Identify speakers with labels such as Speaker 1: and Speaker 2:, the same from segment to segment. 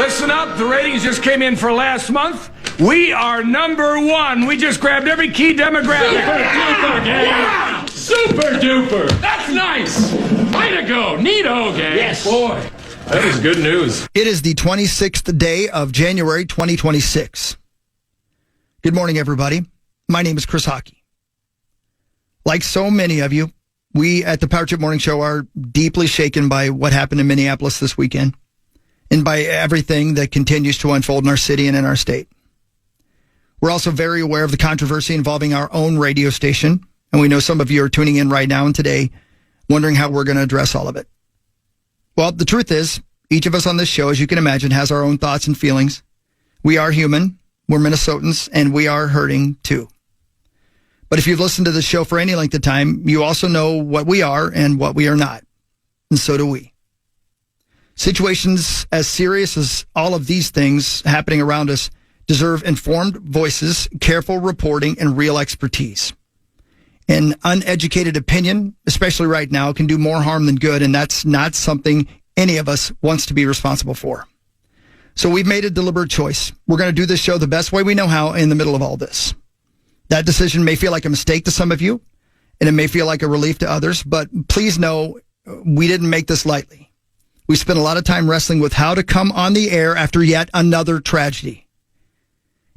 Speaker 1: Listen up, the ratings just came in for last month. We are number one. We just grabbed every key demographic.
Speaker 2: Super duper, gang.
Speaker 1: Yeah!
Speaker 2: Super duper.
Speaker 1: That's nice.
Speaker 2: Way to go. Neato, gang.
Speaker 1: Yes.
Speaker 2: Boy, that is good news.
Speaker 3: It is the 26th day of January 2026. Good morning, everybody. My name is Chris Hockey. Like so many of you, we at the Power Trip Morning Show are deeply shaken by what happened in Minneapolis this weekend and by everything that continues to unfold in our city and in our state. We're also very aware of the controversy involving our own radio station, and we know some of you are tuning in right now and today wondering how we're going to address all of it. Well, the truth is, each of us on this show, as you can imagine, has our own thoughts and feelings. We are human, we're Minnesotans, and we are hurting too. But if you've listened to this show for any length of time, you also know what we are and what we are not. And so do we. Situations as serious as all of these things happening around us deserve informed voices, careful reporting, and real expertise. An uneducated opinion, especially right now, can do more harm than good, and that's not something any of us wants to be responsible for. So we've made a deliberate choice. We're going to do this show the best way we know how in the middle of all this. That decision may feel like a mistake to some of you, and it may feel like a relief to others, but please know we didn't make this lightly. We spent a lot of time wrestling with how to come on the air after yet another tragedy.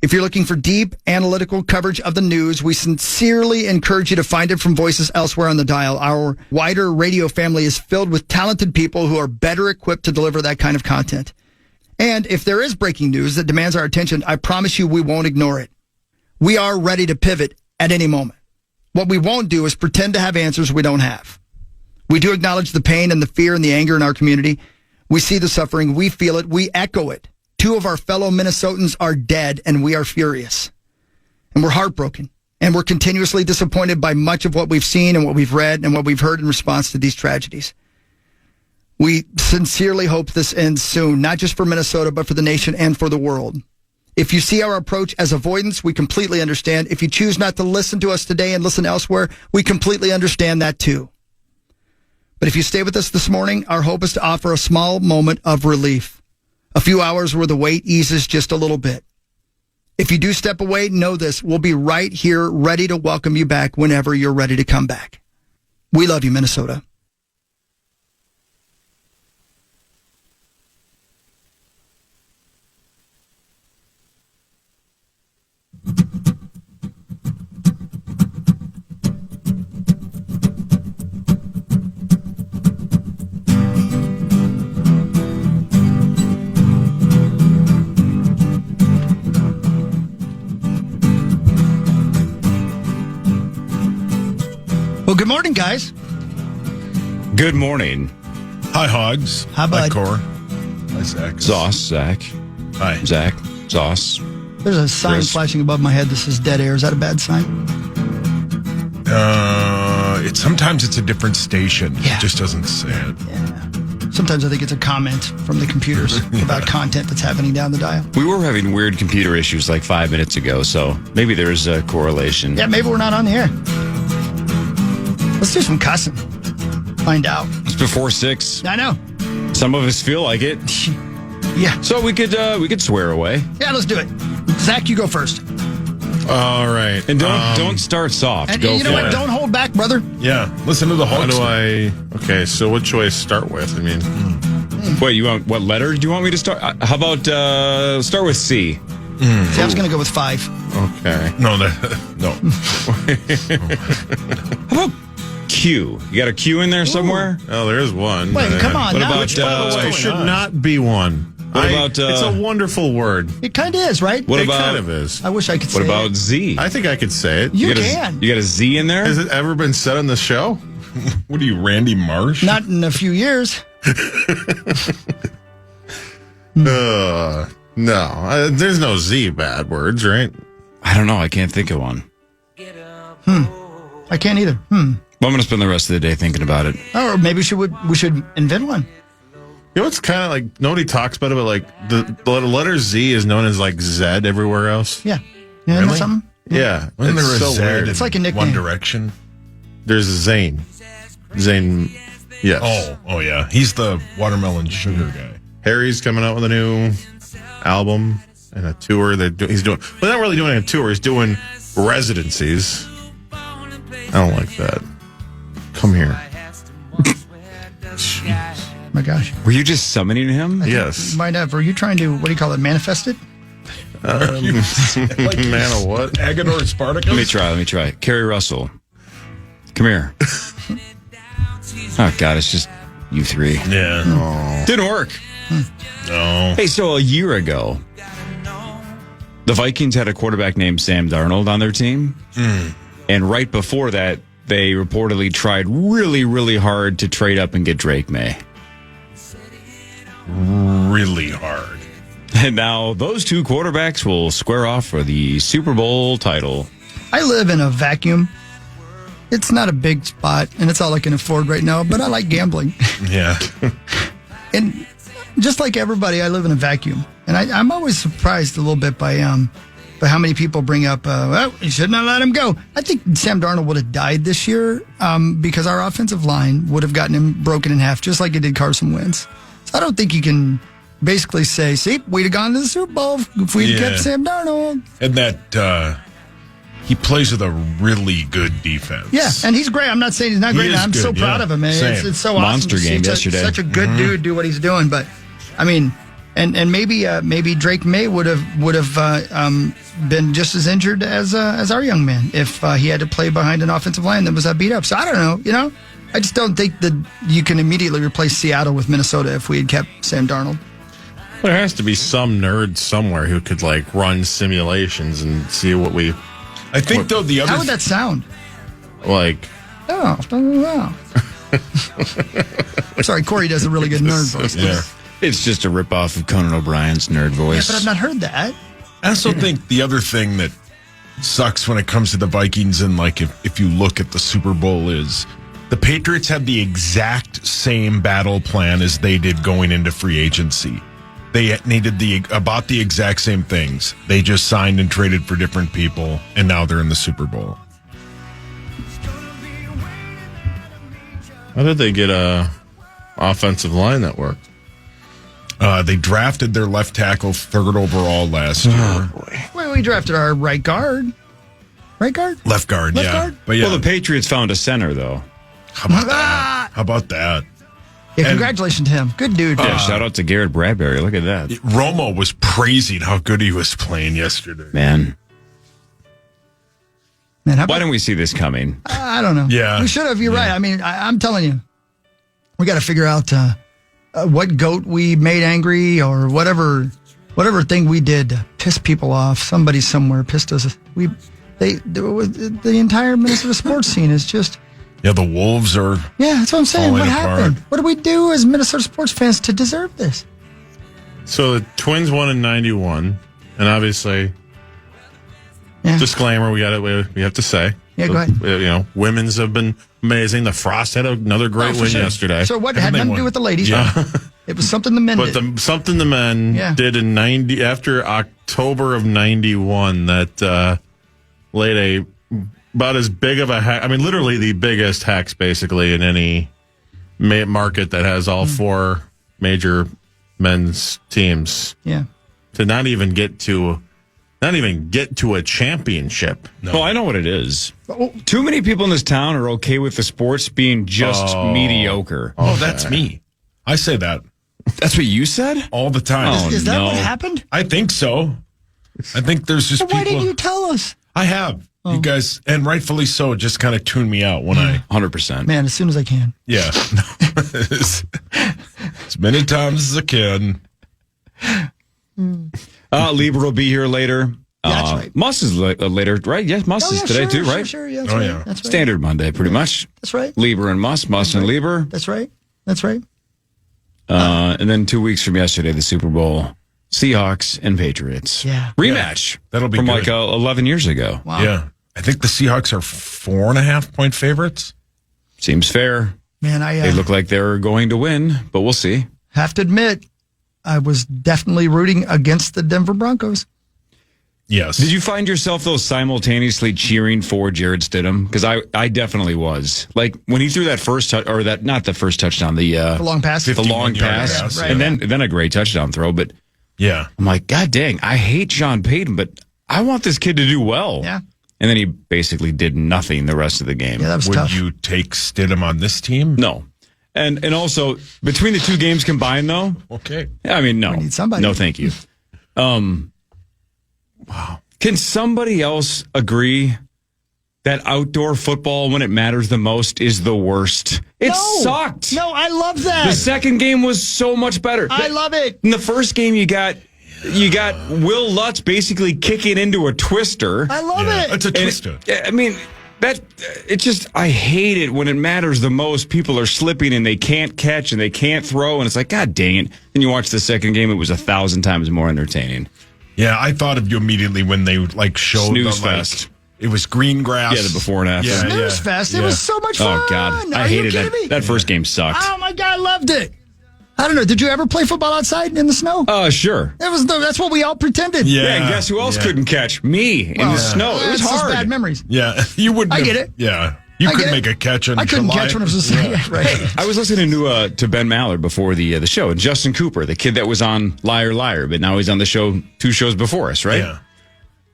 Speaker 3: If you're looking for deep, analytical coverage of the news, we sincerely encourage you to find it from voices elsewhere on the dial. Our wider radio family is filled with talented people who are better equipped to deliver that kind of content. And if there is breaking news that demands our attention, I promise you we won't ignore it. We are ready to pivot at any moment. What we won't do is pretend to have answers we don't have. We do acknowledge the pain and the fear and the anger in our community. We see the suffering. We feel it. We echo it. 2 of our fellow Minnesotans are dead, and we are furious. And we're heartbroken. And we're continuously disappointed by much of what we've seen and what we've read and what we've heard in response to these tragedies. We sincerely hope this ends soon, not just for Minnesota, but for the nation and for the world. If you see our approach as avoidance, we completely understand. If you choose not to listen to us today and listen elsewhere, we completely understand that too. But if you stay with us this morning, our hope is to offer a small moment of relief. A few hours where the weight eases just a little bit. If you do step away, know this. We'll be right here ready to welcome you back whenever you're ready to come back. We love you, Minnesota. Well, good morning, guys.
Speaker 4: Good morning.
Speaker 5: Hi, Hogs.
Speaker 3: Hi, bud.
Speaker 5: Hi, Core. Hi, Zach.
Speaker 4: Sauce, Zach.
Speaker 5: Hi.
Speaker 4: Zach, Sauce.
Speaker 3: There's a sign
Speaker 4: Chris.
Speaker 3: flashing above my head that says dead air. Is that a bad sign?
Speaker 5: Sometimes it's a different station.
Speaker 3: Yeah.
Speaker 5: It just doesn't say it.
Speaker 3: Yeah. Sometimes I think it's a comment from the computers about content that's happening down the dial.
Speaker 4: We were having weird computer issues like 5 minutes ago, so maybe there's a correlation.
Speaker 3: Yeah, maybe we're not on the air. Let's do some cussing. Find out.
Speaker 4: It's before 6.
Speaker 3: I know.
Speaker 4: Some of us feel like it.
Speaker 3: Yeah.
Speaker 4: So we could swear away.
Speaker 3: Yeah, let's do it. Zach, you go first.
Speaker 5: All right.
Speaker 4: And don't start soft.
Speaker 3: And
Speaker 4: Go
Speaker 3: you know
Speaker 4: for
Speaker 3: what?
Speaker 4: it.
Speaker 3: Don't hold back, brother.
Speaker 5: Yeah. Listen to the
Speaker 6: How
Speaker 5: Hogs.
Speaker 6: do I... Okay, so what should I start with? I mean...
Speaker 4: Wait, what letter do you want me to start? How about start with C?
Speaker 3: See, I was going to go with 5.
Speaker 6: Okay.
Speaker 5: No.
Speaker 4: How about Q? You got a Q in there somewhere?
Speaker 6: Oh, there is one.
Speaker 3: Wait, come on.
Speaker 4: What
Speaker 3: now
Speaker 4: about,
Speaker 3: it's-
Speaker 6: By the way,
Speaker 5: What's
Speaker 6: should
Speaker 5: going on?
Speaker 6: not be one.
Speaker 4: What about,
Speaker 6: It's a wonderful word.
Speaker 3: It kind of is, right?
Speaker 4: What
Speaker 6: It
Speaker 4: about
Speaker 6: kind of is.
Speaker 3: I wish I could say
Speaker 4: what about
Speaker 3: it.
Speaker 4: Z?
Speaker 6: I think I could say it.
Speaker 3: You
Speaker 4: got
Speaker 3: can.
Speaker 4: You got a Z in there?
Speaker 6: Has it ever been said on the show?
Speaker 5: What are you, Randy Marsh?
Speaker 3: Not in a few years.
Speaker 6: No. There's no Z bad words, right?
Speaker 4: I don't know. I can't think of one.
Speaker 3: I can't either.
Speaker 4: Well, I'm going to spend the rest of the day thinking about it.
Speaker 3: Or maybe we should invent one.
Speaker 6: You know, it's kind of like nobody talks about it, but like the letter Z is known as like Z everywhere else.
Speaker 3: Yeah. You know
Speaker 6: Really?
Speaker 3: something?
Speaker 6: Yeah.
Speaker 5: Wasn't there a
Speaker 6: so
Speaker 5: Z
Speaker 6: weird.
Speaker 5: in
Speaker 3: It's like a nickname.
Speaker 5: One Direction?
Speaker 6: There's Zane. Zane, yes.
Speaker 5: Oh, yeah. He's the watermelon sugar guy.
Speaker 6: Harry's coming out with a new album and a tour. He's doing. Well, they're not really doing a tour. He's doing residencies. I don't like that. Come here.
Speaker 3: My gosh.
Speaker 4: Were you just summoning him?
Speaker 6: Yes.
Speaker 3: You might have. Were you trying to, what do you call it, manifest it?
Speaker 6: Man of what?
Speaker 5: Agador Spartacus?
Speaker 4: Let me try. Carrie Russell. Come here. Oh, God, it's just you three.
Speaker 6: Yeah.
Speaker 4: Didn't work.
Speaker 6: No.
Speaker 4: Hey, so a year ago, the Vikings had a quarterback named Sam Darnold on their team. And right before that, they reportedly tried really, really hard to trade up and get Drake May.
Speaker 5: Really hard.
Speaker 4: And now those two quarterbacks will square off for the Super Bowl title.
Speaker 3: I live in a vacuum. It's not a big spot, and it's all I can afford right now, but I like gambling.
Speaker 6: Yeah.
Speaker 3: And just like everybody, I live in a vacuum. And I'm always surprised a little bit by how many people bring up, well, you should not let him go. I think Sam Darnold would have died this year because our offensive line would have gotten him broken in half, just like it did Carson Wentz. So I don't think you can basically say, see, we'd have gone to the Super Bowl if we'd kept Sam Darnold.
Speaker 5: And that he plays with a really good defense.
Speaker 3: Yeah, and he's great. I'm not saying he's not great. I'm
Speaker 5: good,
Speaker 3: so proud of him, man.
Speaker 5: Same.
Speaker 3: It's so
Speaker 4: Monster
Speaker 3: awesome to
Speaker 4: game
Speaker 3: see
Speaker 4: yesterday.
Speaker 3: such a good dude do what he's doing. But I mean, and maybe Drake May would have been just as injured as our young man if he had to play behind an offensive line that was beat up. So I don't know. You know, I just don't think that you can immediately replace Seattle with Minnesota if we had kept Sam Darnold.
Speaker 6: There has to be some nerd somewhere who could like run simulations and see what we
Speaker 5: I think, though, the other...
Speaker 3: How would that sound?
Speaker 6: like.
Speaker 3: Oh, sorry, Corey does a really good nerd voice.
Speaker 5: Yeah.
Speaker 4: It's just a ripoff of Conan O'Brien's nerd
Speaker 3: Yeah,
Speaker 4: voice.
Speaker 3: but I've not heard that.
Speaker 5: I also think the other thing that sucks when it comes to the Vikings and, like, if you look at the Super Bowl is the Patriots had the exact same battle plan as they did going into free agency. They needed about the exact same things. They just signed and traded for different people, and now they're in the Super Bowl.
Speaker 6: How did they get a offensive line that worked?
Speaker 5: They drafted their left tackle 3rd overall last year.
Speaker 3: Well, we drafted our right guard. Right guard?
Speaker 5: Left guard,
Speaker 3: Left
Speaker 5: yeah.
Speaker 3: guard?
Speaker 5: But yeah,
Speaker 4: Well, the Patriots found a center, though.
Speaker 5: how about that? How about that?
Speaker 3: Yeah, congratulations to him. Good dude.
Speaker 4: Yeah, shout out to Garrett Bradbury. Look at that.
Speaker 5: Romo was praising how good he was playing yesterday.
Speaker 4: Man,
Speaker 3: Man, how
Speaker 4: why
Speaker 3: about,
Speaker 4: don't we see this coming?
Speaker 3: I don't know.
Speaker 5: Yeah.
Speaker 3: We should have. You're right. I mean, I'm telling you, we got to figure out what goat we made angry or whatever thing we did to piss people off. Somebody somewhere pissed us. The entire Minnesota sports scene is just.
Speaker 5: Yeah, the Wolves are.
Speaker 3: Yeah, that's what I'm saying.
Speaker 5: Falling
Speaker 3: What
Speaker 5: apart.
Speaker 3: happened? What did we do as Minnesota sports fans to deserve this?
Speaker 6: So the Twins won in 91, and obviously,
Speaker 3: Yeah.
Speaker 6: disclaimer, we have to say.
Speaker 3: Yeah, go ahead.
Speaker 6: You know, women's have been amazing. The Frost had another great
Speaker 3: Oh, for
Speaker 6: win
Speaker 3: sure.
Speaker 6: yesterday.
Speaker 3: So what
Speaker 5: And
Speaker 3: had
Speaker 5: they
Speaker 3: nothing to
Speaker 5: won.
Speaker 3: do with the ladies?
Speaker 6: Yeah.
Speaker 3: It was something the men
Speaker 6: But
Speaker 3: did.
Speaker 6: something the men
Speaker 3: Yeah.
Speaker 6: did in 90 after October of 91 that laid about as big of a hack. I mean, literally the biggest hacks basically in any market that has all four major men's teams
Speaker 3: Yeah.
Speaker 6: to not even get to a championship.
Speaker 4: Well, I know what it is. Too many people in this town are okay with the sports being just mediocre.
Speaker 5: Oh, that's me. I say that
Speaker 4: That's what you said?
Speaker 5: all the time.
Speaker 4: Oh,
Speaker 3: Is that
Speaker 4: no.
Speaker 3: what happened?
Speaker 5: I think so. I think there's just
Speaker 3: So why
Speaker 5: people.
Speaker 3: didn't you tell us?
Speaker 5: I have. You guys, and rightfully so, just kind of tune me out when I.
Speaker 4: 100%.
Speaker 3: Man, as soon as I can.
Speaker 5: Yeah. as many times as I can.
Speaker 4: Lieber will be here later.
Speaker 3: Yeah, that's right.
Speaker 4: Muss is later, right? Yes, Muss is today too, right?
Speaker 3: Sure, yeah, that's
Speaker 5: Oh,
Speaker 3: right.
Speaker 5: yeah.
Speaker 3: That's right.
Speaker 4: Standard Monday, pretty much.
Speaker 3: That's right.
Speaker 4: Lieber and Muss and Lieber.
Speaker 3: That's right. That's right.
Speaker 4: And then 2 weeks from yesterday, the Super Bowl. Seahawks and Patriots.
Speaker 3: Yeah.
Speaker 4: Rematch.
Speaker 5: That'll be
Speaker 4: from
Speaker 5: good.
Speaker 4: like 11 years ago.
Speaker 3: Wow.
Speaker 5: Yeah. I think the Seahawks are 4.5 point favorites.
Speaker 4: Seems fair.
Speaker 3: Man,
Speaker 4: They look like they're going to win, but we'll see.
Speaker 3: have to admit, I was definitely rooting against the Denver Broncos.
Speaker 5: Yes.
Speaker 4: Did you find yourself, though, simultaneously cheering for Jared Stidham? Because I definitely was. Like, when he threw that first not the first touchdown, the
Speaker 3: long pass.
Speaker 4: the long
Speaker 5: 51-yard
Speaker 4: pass,
Speaker 5: pass,
Speaker 3: right.
Speaker 4: and then a great touchdown throw. But
Speaker 5: Yeah.
Speaker 4: I'm like, God dang, I hate Sean Payton, but I want this kid to do well.
Speaker 3: Yeah.
Speaker 4: And then he basically did nothing the rest of the game.
Speaker 3: Yeah, that was
Speaker 5: Would
Speaker 3: tough.
Speaker 5: you take Stidham on this team?
Speaker 4: No. And also, between the two games combined, though,
Speaker 5: Okay.
Speaker 4: I mean, no.
Speaker 3: We need somebody.
Speaker 4: No, thank you. Wow. Can somebody else agree that outdoor football, when it matters the most, is the worst? It sucked.
Speaker 3: No, I love that.
Speaker 4: The second game was so much better.
Speaker 3: I love it.
Speaker 4: In the first game, you got Will Lutz basically kicking into a twister.
Speaker 3: I love it.
Speaker 5: It's a twister.
Speaker 4: I mean, I hate it when it matters the most. People are slipping and they can't catch and they can't throw, and it's like, God dang it. Then you watch the second game, it was 1,000 times more entertaining.
Speaker 5: Yeah, I thought of you immediately when they showed
Speaker 4: Snooze
Speaker 5: the,
Speaker 4: fest.
Speaker 5: It was green grass.
Speaker 4: Yeah, the before and after.
Speaker 5: Yeah,
Speaker 3: Snooze fest. It was so much fun.
Speaker 4: Oh, God.
Speaker 3: Are
Speaker 4: I hated
Speaker 3: you
Speaker 4: that.
Speaker 3: kidding me?
Speaker 4: That first game sucked.
Speaker 3: Oh, my God. I loved it. I don't know. Did you ever play football outside in the snow?
Speaker 4: Sure.
Speaker 3: That's what we all pretended.
Speaker 5: Yeah.
Speaker 4: Yeah, and guess who else couldn't catch? Me in the snow. It was
Speaker 3: That's just
Speaker 4: hard.
Speaker 3: bad memories.
Speaker 5: Yeah, you wouldn't.
Speaker 3: I get
Speaker 5: have-
Speaker 3: it.
Speaker 5: Yeah, you
Speaker 3: I
Speaker 5: couldn't
Speaker 3: get it.
Speaker 5: make a catch in
Speaker 3: I couldn't
Speaker 5: July.
Speaker 3: catch when it was right.
Speaker 4: I was listening to Ben Mallard before the show, and Justin Cooper, the kid that was on Liar Liar, but now he's on the show 2 shows before us, right?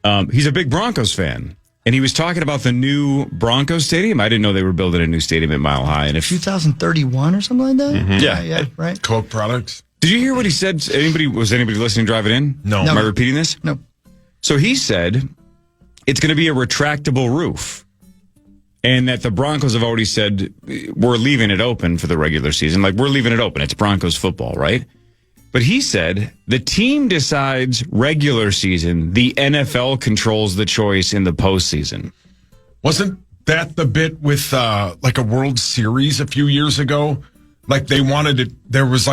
Speaker 5: Yeah.
Speaker 4: He's a big Broncos fan, and he was talking about the new Broncos stadium. I didn't know they were building a new stadium at Mile High. And if
Speaker 3: 2031 or something like that?
Speaker 4: Mm-hmm.
Speaker 3: Yeah, right.
Speaker 5: Coke products.
Speaker 4: did you hear what he said? Was anybody listening driving in?
Speaker 5: No.
Speaker 4: Am I repeating this?
Speaker 3: No.
Speaker 4: So he said it's going to be a retractable roof, and that the Broncos have already said we're leaving it open for the regular season. Like, we're leaving it open. It's Broncos football, right? But he said the team decides regular season. The NFL controls the choice in the postseason.
Speaker 5: Wasn't that the bit with a World Series a few years ago? Like they wanted it. It was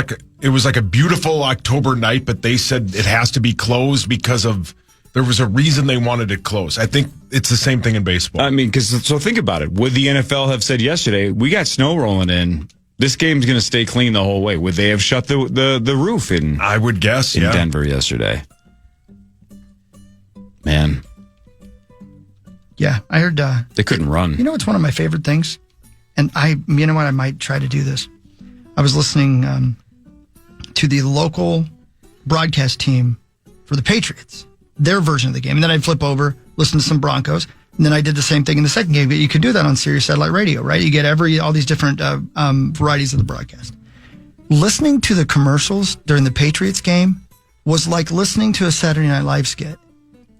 Speaker 5: like a beautiful October night, but they said it has to be closed because of. There was a reason they wanted it closed. I think it's the same thing in baseball.
Speaker 4: I mean, so think about it. Would the NFL have said yesterday, we got snow rolling in, this game's going to stay clean the whole way? Would they have shut the roof in
Speaker 5: I would guess,
Speaker 4: in
Speaker 5: yeah.
Speaker 4: Denver yesterday? Man,
Speaker 3: Yeah, I heard.
Speaker 4: they couldn't run.
Speaker 3: You know what's one of my favorite things? And you know what, I might try to do this. I was listening to the local broadcast team for the Patriots, their version of the game. And then I'd flip over, listen to some Broncos. And then I did the same thing in the second game. But you could do that on Sirius Satellite Radio, right? You get all these different varieties of the broadcast. Listening to the commercials during the Patriots game was like listening to a Saturday Night Live skit.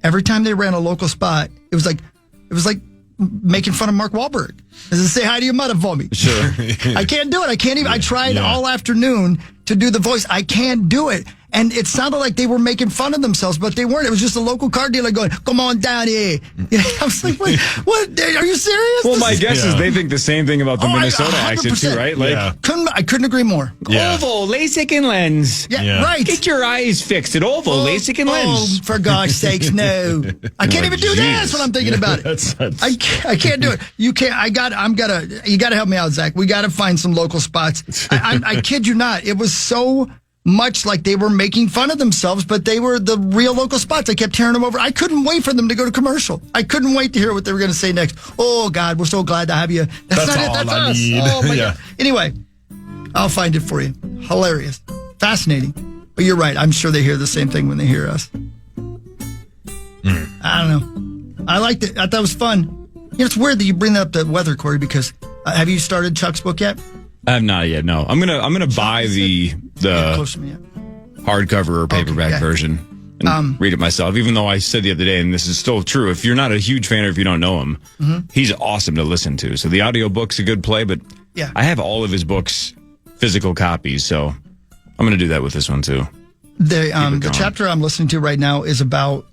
Speaker 3: Every time they ran a local spot, it was like making fun of Mark Wahlberg. Does it say hi to your mother for me?
Speaker 4: Sure.
Speaker 3: I can't do it. I can't even. I tried all afternoon to do the voice. I can't do it. And it sounded like they were making fun of themselves, but they weren't. It was just a local car dealer going, "Come on down here." You know, I was like, what? Are you serious?
Speaker 4: Well,
Speaker 3: This
Speaker 4: my
Speaker 3: is-
Speaker 4: guess is they think the same thing about the
Speaker 3: Oh,
Speaker 4: Minnesota accent, too,
Speaker 3: 100%.
Speaker 4: right? Like,
Speaker 5: Yeah.
Speaker 3: I couldn't agree more.
Speaker 5: Yeah.
Speaker 4: Oval, LASIK, and lens.
Speaker 3: Yeah,
Speaker 5: Yeah.
Speaker 3: right.
Speaker 4: Get your eyes fixed at Oval, LASIK, and lens.
Speaker 3: Oh, for God's sakes, no! I can't even do
Speaker 4: Jesus.
Speaker 3: this when I'm thinking about it. I can't do it. You can't. You got to help me out, Zach. We got to find some local spots. I kid you not. It was so much like they were making fun of themselves, but they were the real local spots. I kept hearing them over. I couldn't wait for them to go to commercial. I couldn't wait to hear what they were going to say next. Oh God, we're so glad to have you. That's not it.
Speaker 5: all
Speaker 3: That's
Speaker 5: I
Speaker 3: us.
Speaker 5: need.
Speaker 3: Oh my
Speaker 5: Yeah.
Speaker 3: God. Anyway, I'll find it for you. Hilarious, fascinating. But you're right. I'm sure they hear the same thing when they hear us. I don't know. I liked it. I thought it was fun. You know, it's weird that you bring up the weather, Corey, because have you started Chuck's book yet?
Speaker 4: I have not yet, no. I'm gonna buy the
Speaker 3: Close to me.
Speaker 4: hardcover or paperback
Speaker 3: yeah.
Speaker 4: version and read it myself, even though I said the other day, and this is still true, if you're not a huge fan or if you don't know him, he's awesome to listen to. So the audiobook's a good play, but
Speaker 3: Yeah.
Speaker 4: I have all of his books, physical copies, so I'm going to do that with this one too.
Speaker 3: The
Speaker 4: going.
Speaker 3: chapter I'm listening to right now is about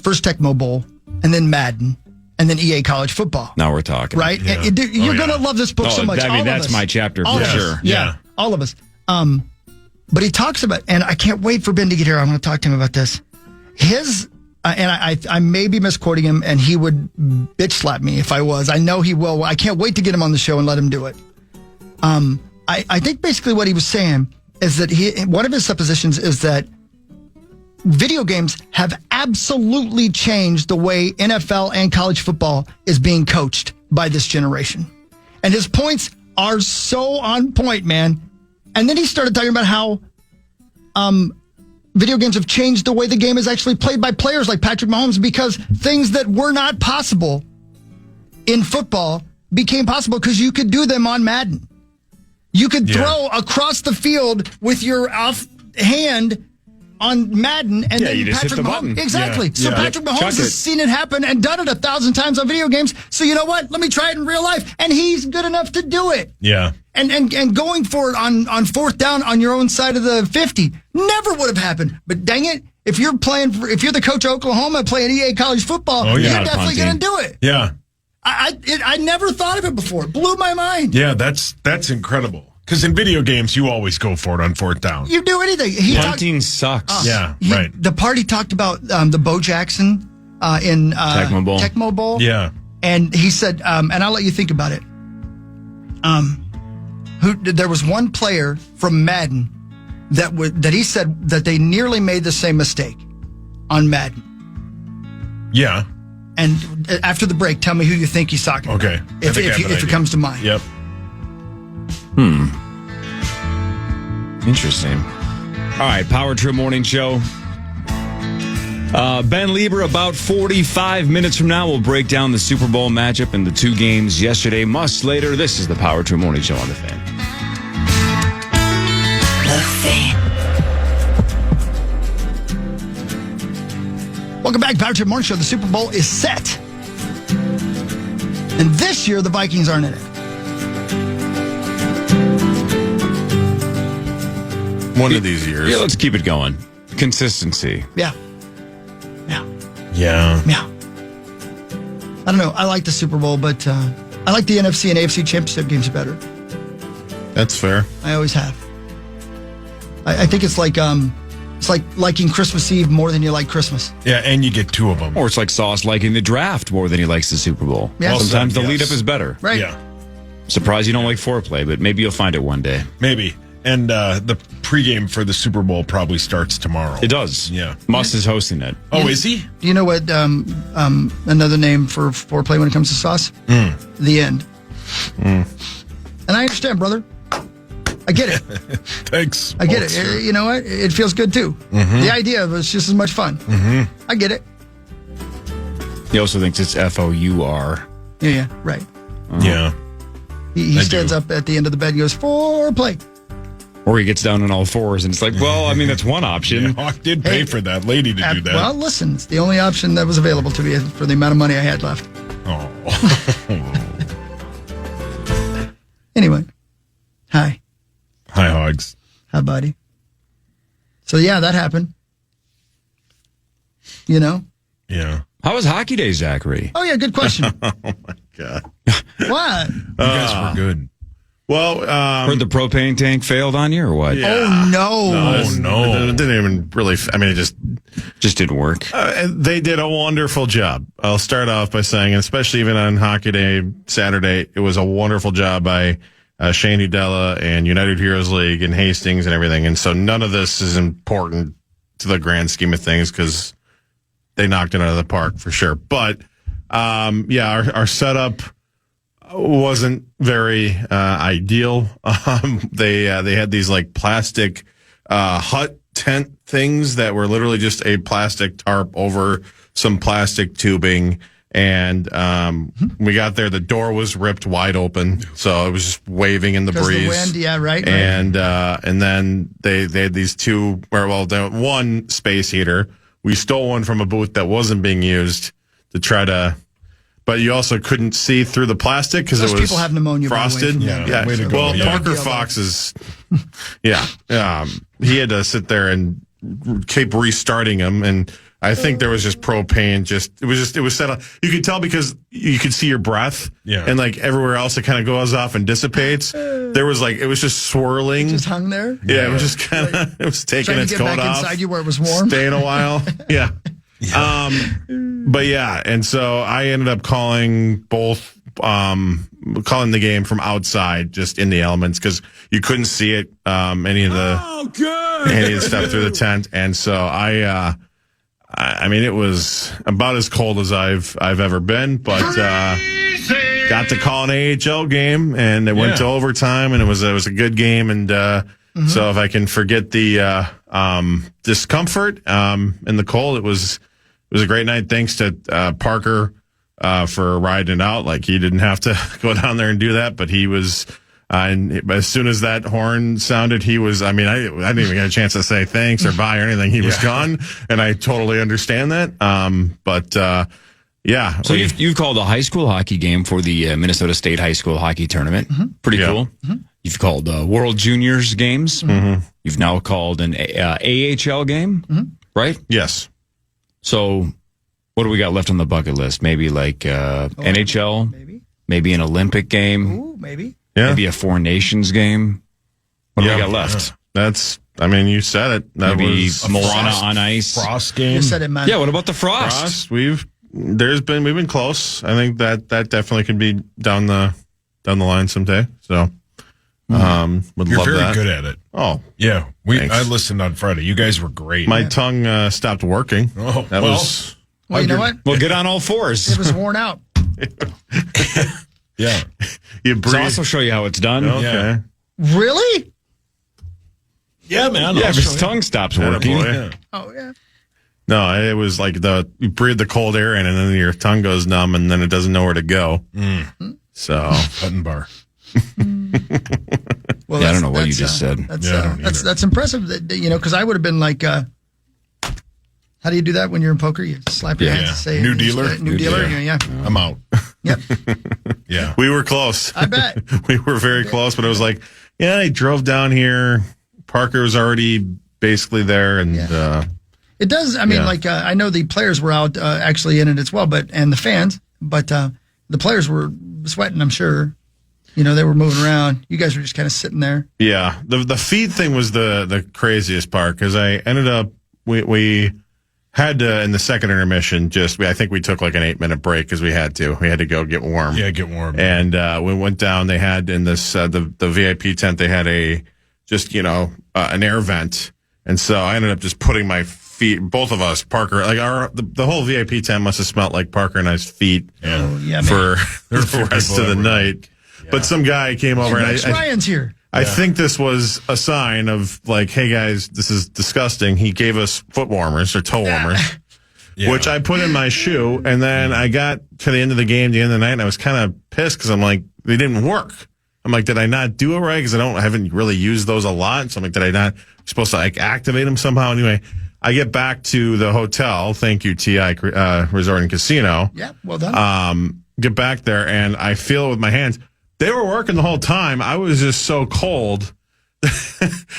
Speaker 3: First Tecmo Bowl, and then Madden, and then EA College Football.
Speaker 4: Now we're talking.
Speaker 3: Right?
Speaker 5: Yeah.
Speaker 3: You're
Speaker 5: Oh,
Speaker 3: going to
Speaker 5: yeah.
Speaker 3: love this book so much.
Speaker 4: I
Speaker 3: All
Speaker 4: mean,
Speaker 3: of
Speaker 4: that's
Speaker 3: us.
Speaker 4: my chapter
Speaker 3: All
Speaker 4: for
Speaker 3: of us.
Speaker 4: sure.
Speaker 3: Yeah, all of us. But he talks about, and I can't wait for Ben to get here. I'm going to talk to him about this. His, and I may be misquoting him, and he would bitch slap me if I was. I know he will. I can't wait to get him on the show and let him do it. I think basically what he was saying is that one of his suppositions is that video games have absolutely changed the way NFL and college football is being coached by this generation. And his points are so on point, man. And then he started talking about how video games have changed the way the game is actually played by players like Patrick Mahomes, because things that were not possible in football became possible because you could do them on Madden. You could throw across the field with your off hand on Madden, and then
Speaker 4: you just hit
Speaker 3: Patrick
Speaker 4: the
Speaker 3: Mahomes.
Speaker 4: button.
Speaker 3: Exactly.
Speaker 5: Yeah.
Speaker 3: So
Speaker 5: Yeah.
Speaker 3: Patrick
Speaker 4: Chuck
Speaker 3: Mahomes has
Speaker 4: it.
Speaker 3: seen it happen and done it 1,000 times on video games. So you know what? Let me try it in real life. And he's good enough to do it.
Speaker 5: Yeah.
Speaker 3: And going for it on fourth down on your own side of the 50 never would have happened. But dang it, if you're the coach of Oklahoma playing EA college football,
Speaker 5: Oh, yeah.
Speaker 3: you're
Speaker 5: Not
Speaker 3: definitely going to
Speaker 4: punting.
Speaker 3: do it.
Speaker 5: Yeah.
Speaker 3: I never thought of it before. It blew my mind.
Speaker 5: Yeah, that's incredible. Because in video games, you always go for it on fourth down.
Speaker 3: You do anything. He talked,
Speaker 4: Punting sucks.
Speaker 5: Yeah, right.
Speaker 3: the party talked about the Bo Jackson in Tecmo Bowl.
Speaker 5: Yeah.
Speaker 3: And he said, and I'll let you think about it. There was one player from Madden that he said that they nearly made the same mistake on Madden.
Speaker 5: Yeah.
Speaker 3: And after the break, tell me who you think he's talking about.
Speaker 5: Okay.
Speaker 3: If it comes to mind.
Speaker 5: Yep.
Speaker 4: Interesting. All right, Power Trip Morning Show. Ben Lieber, about 45 minutes from now, will break down the Super Bowl matchup and the two games yesterday. Much later, this is the Power Trip Morning Show on the Fan.
Speaker 7: The Fan.
Speaker 3: Welcome back, Power Trip Morning Show. The Super Bowl is set. And this year, the Vikings aren't in it.
Speaker 6: One of these years.
Speaker 4: Yeah, let's keep it going. Consistency.
Speaker 3: Yeah. Yeah.
Speaker 5: Yeah.
Speaker 3: Yeah. I don't know. I like the Super Bowl, but I like the NFC and AFC championship games better.
Speaker 6: That's fair.
Speaker 3: I always have. I think it's like liking Christmas Eve more than you like Christmas.
Speaker 5: Yeah, and you get two of them.
Speaker 4: Or it's like Sauce liking the draft more than he likes the Super Bowl.
Speaker 3: Yeah. Well
Speaker 4: Sometimes
Speaker 5: said,
Speaker 4: the lead
Speaker 5: yes.
Speaker 4: up is better.
Speaker 3: Right.
Speaker 5: Yeah.
Speaker 4: Surprised you don't like foreplay, but maybe you'll find it one day.
Speaker 5: Maybe. And the pregame for the Super Bowl probably starts tomorrow.
Speaker 4: It does.
Speaker 5: Yeah.
Speaker 4: Musk is hosting it.
Speaker 5: Oh, is he?
Speaker 3: Do you know what another name for foreplay when it comes to sauce? The end. And I understand, brother. I get it.
Speaker 5: Thanks.
Speaker 3: I get
Speaker 5: Walter.
Speaker 3: it. You know what? It feels good too. The idea of it's just as much fun. I get it.
Speaker 4: He also thinks it's FOUR.
Speaker 3: Yeah, right.
Speaker 5: Yeah.
Speaker 3: He
Speaker 5: I
Speaker 3: stands
Speaker 5: do.
Speaker 3: up at the end of the bed and goes, foreplay.
Speaker 4: Or he gets down on all fours and it's like, well, I mean, that's one option.
Speaker 5: Hawk did pay for that lady to do that.
Speaker 3: Well, listen, it's the only option that was available to me for the amount of money I had left.
Speaker 5: Oh.
Speaker 3: Anyway, hi.
Speaker 5: Hi, Hogs.
Speaker 3: Hi, buddy. So, yeah, that happened. You know?
Speaker 5: Yeah.
Speaker 4: How was hockey day, Zachary?
Speaker 3: Oh, yeah, good question.
Speaker 6: God.
Speaker 3: What?
Speaker 5: You guys were good.
Speaker 6: Well,
Speaker 4: Heard the propane tank failed on you or what?
Speaker 6: Yeah.
Speaker 3: Oh, no.
Speaker 6: it's-
Speaker 5: no.
Speaker 6: It didn't even really, I mean, it just,
Speaker 4: Just didn't work.
Speaker 6: they did a wonderful job. I'll start off by saying, and especially even on Hockey Day Saturday, it was a wonderful job by Shane Udella and United Heroes League and Hastings and everything. And so none of this is important to the grand scheme of things because they knocked it out of the park for sure. But, our setup wasn't very ideal. They had these like plastic hut tent things that were literally just a plastic tarp over some plastic tubing. And we got there, the door was ripped wide open, so it was just waving in the
Speaker 3: Because
Speaker 6: breeze.
Speaker 3: the wind, yeah, right.
Speaker 6: And then they had these two, one space heater. We stole one from a booth that wasn't being used to try to, but you also couldn't see through the plastic because it
Speaker 3: Most
Speaker 6: was
Speaker 3: people have pneumonia, by the way,
Speaker 6: frosted.
Speaker 3: from
Speaker 5: that.
Speaker 6: Yeah.
Speaker 5: Way to go.
Speaker 6: Well,
Speaker 5: Yeah.
Speaker 6: Parker Fox is, he had to sit there and keep restarting them. And I think there was just propane. It was set up. You could tell because you could see your breath.
Speaker 5: Yeah.
Speaker 6: And like everywhere else, it kind of goes off and dissipates. There was like, it was just swirling.
Speaker 3: Just hung there.
Speaker 6: Yeah, it was just kind of, it was taking
Speaker 3: Trying to
Speaker 6: its
Speaker 3: get
Speaker 6: coat
Speaker 3: back
Speaker 6: off.
Speaker 3: inside you where it was warm.
Speaker 6: Staying a while. Yeah. But yeah, and so I ended up calling both calling the game from outside, just in the elements, because you couldn't see it, any of the stuff through the tent. And so I mean, it was about as cold as I've ever been, but got to call an AHL game, and it went to overtime, and it was a good game. And so if I can forget the discomfort in the cold, it was a great night. Thanks to Parker for riding it out. Like, he didn't have to go down there and do that, but he was. And as soon as that horn sounded, he was, I didn't even get a chance to say thanks or bye or anything. He was gone, and I totally understand that. Yeah.
Speaker 4: So you've called a high school hockey game for the Minnesota State High School Hockey Tournament. Pretty cool. You've called World Juniors games. You've now called an AHL game, right?
Speaker 6: Yes.
Speaker 4: So what do we got left on the bucket list? Maybe like NHL? Maybe an Olympic game?
Speaker 3: Ooh, maybe.
Speaker 6: Yeah.
Speaker 4: Maybe a Four Nations game? What do we got left?
Speaker 6: That's, you said it. That
Speaker 4: Maybe
Speaker 6: was
Speaker 4: Moana on ice.
Speaker 5: Frost game.
Speaker 3: You said it, man.
Speaker 4: Yeah, what about the Frost?
Speaker 6: We've been close. I think that definitely could be down the line someday. So, would
Speaker 5: You're
Speaker 6: love
Speaker 5: very
Speaker 6: that.
Speaker 5: good at it.
Speaker 6: Oh,
Speaker 5: Yeah.
Speaker 6: Thanks.
Speaker 5: I listened on Friday. You guys were great.
Speaker 6: my tongue stopped working.
Speaker 5: Oh,
Speaker 6: That
Speaker 5: well.
Speaker 6: was.
Speaker 3: Well, you know what?
Speaker 4: Well, get on all fours.
Speaker 3: It was worn out.
Speaker 5: Yeah.
Speaker 6: You
Speaker 4: So
Speaker 6: breathe.
Speaker 4: also show you how it's done.
Speaker 6: Okay.
Speaker 5: Yeah.
Speaker 3: Really?
Speaker 5: Yeah, man.
Speaker 4: Yeah,
Speaker 5: I'll
Speaker 4: if his
Speaker 5: show you.
Speaker 4: tongue stops working.
Speaker 6: Attaboy.
Speaker 5: Yeah.
Speaker 3: Oh, yeah.
Speaker 6: No, it was like you breathe the cold air in, and then your tongue goes numb, and then it doesn't know where to go. So
Speaker 5: Button bar.
Speaker 3: Well,
Speaker 4: Yeah, I don't know what you just said.
Speaker 3: That's,
Speaker 5: Yeah, I don't either.
Speaker 3: that's impressive. That, because I would have been like, how do you do that when you're in poker? You slap your hands and say,
Speaker 5: New dealer?
Speaker 3: New dealer. Yeah.
Speaker 5: I'm out.
Speaker 3: Yep.
Speaker 5: Yeah.
Speaker 6: we were close.
Speaker 3: I bet.
Speaker 6: We were very close, but it was like, I drove down here. Parker was already basically there, and
Speaker 3: It does. I mean, I know the players were out actually in it as well, and the fans, but the players were sweating, I'm sure. They were moving around. You guys were just kind of sitting there.
Speaker 6: yeah. The feed thing was the craziest part, because I ended up we had to, in the second intermission, I think we took like an 8-minute break because we had to go get warm.
Speaker 5: Yeah, get warm.
Speaker 6: And we went down. They had in this the VIP tent. They had an air vent, and so I ended up just putting my feet. Both of us, Parker, the whole VIP tent must have smelled like Parker and I's feet
Speaker 3: Oh, yeah,
Speaker 6: for
Speaker 5: There were a
Speaker 6: the
Speaker 5: few
Speaker 6: rest
Speaker 5: people
Speaker 6: of the
Speaker 5: that were
Speaker 6: night. But some guy came over, and
Speaker 3: Max Ryan's here.
Speaker 6: I think this was a sign of like, hey guys, this is disgusting. He gave us foot warmers or toe warmers.
Speaker 5: Yeah.
Speaker 6: Which I put in my shoe, and then I got to the end of the game, the end of the night, and I was kind of pissed because I'm like, they didn't work. I'm like, did I not do it right? Because I haven't really used those a lot. So I'm like, did I not supposed to activate them somehow? Anyway, I get back to the hotel. Thank you, TI Resort and Casino.
Speaker 3: Yeah, well done.
Speaker 6: Get back there, and I feel it with my hands. They were working the whole time. I was just so cold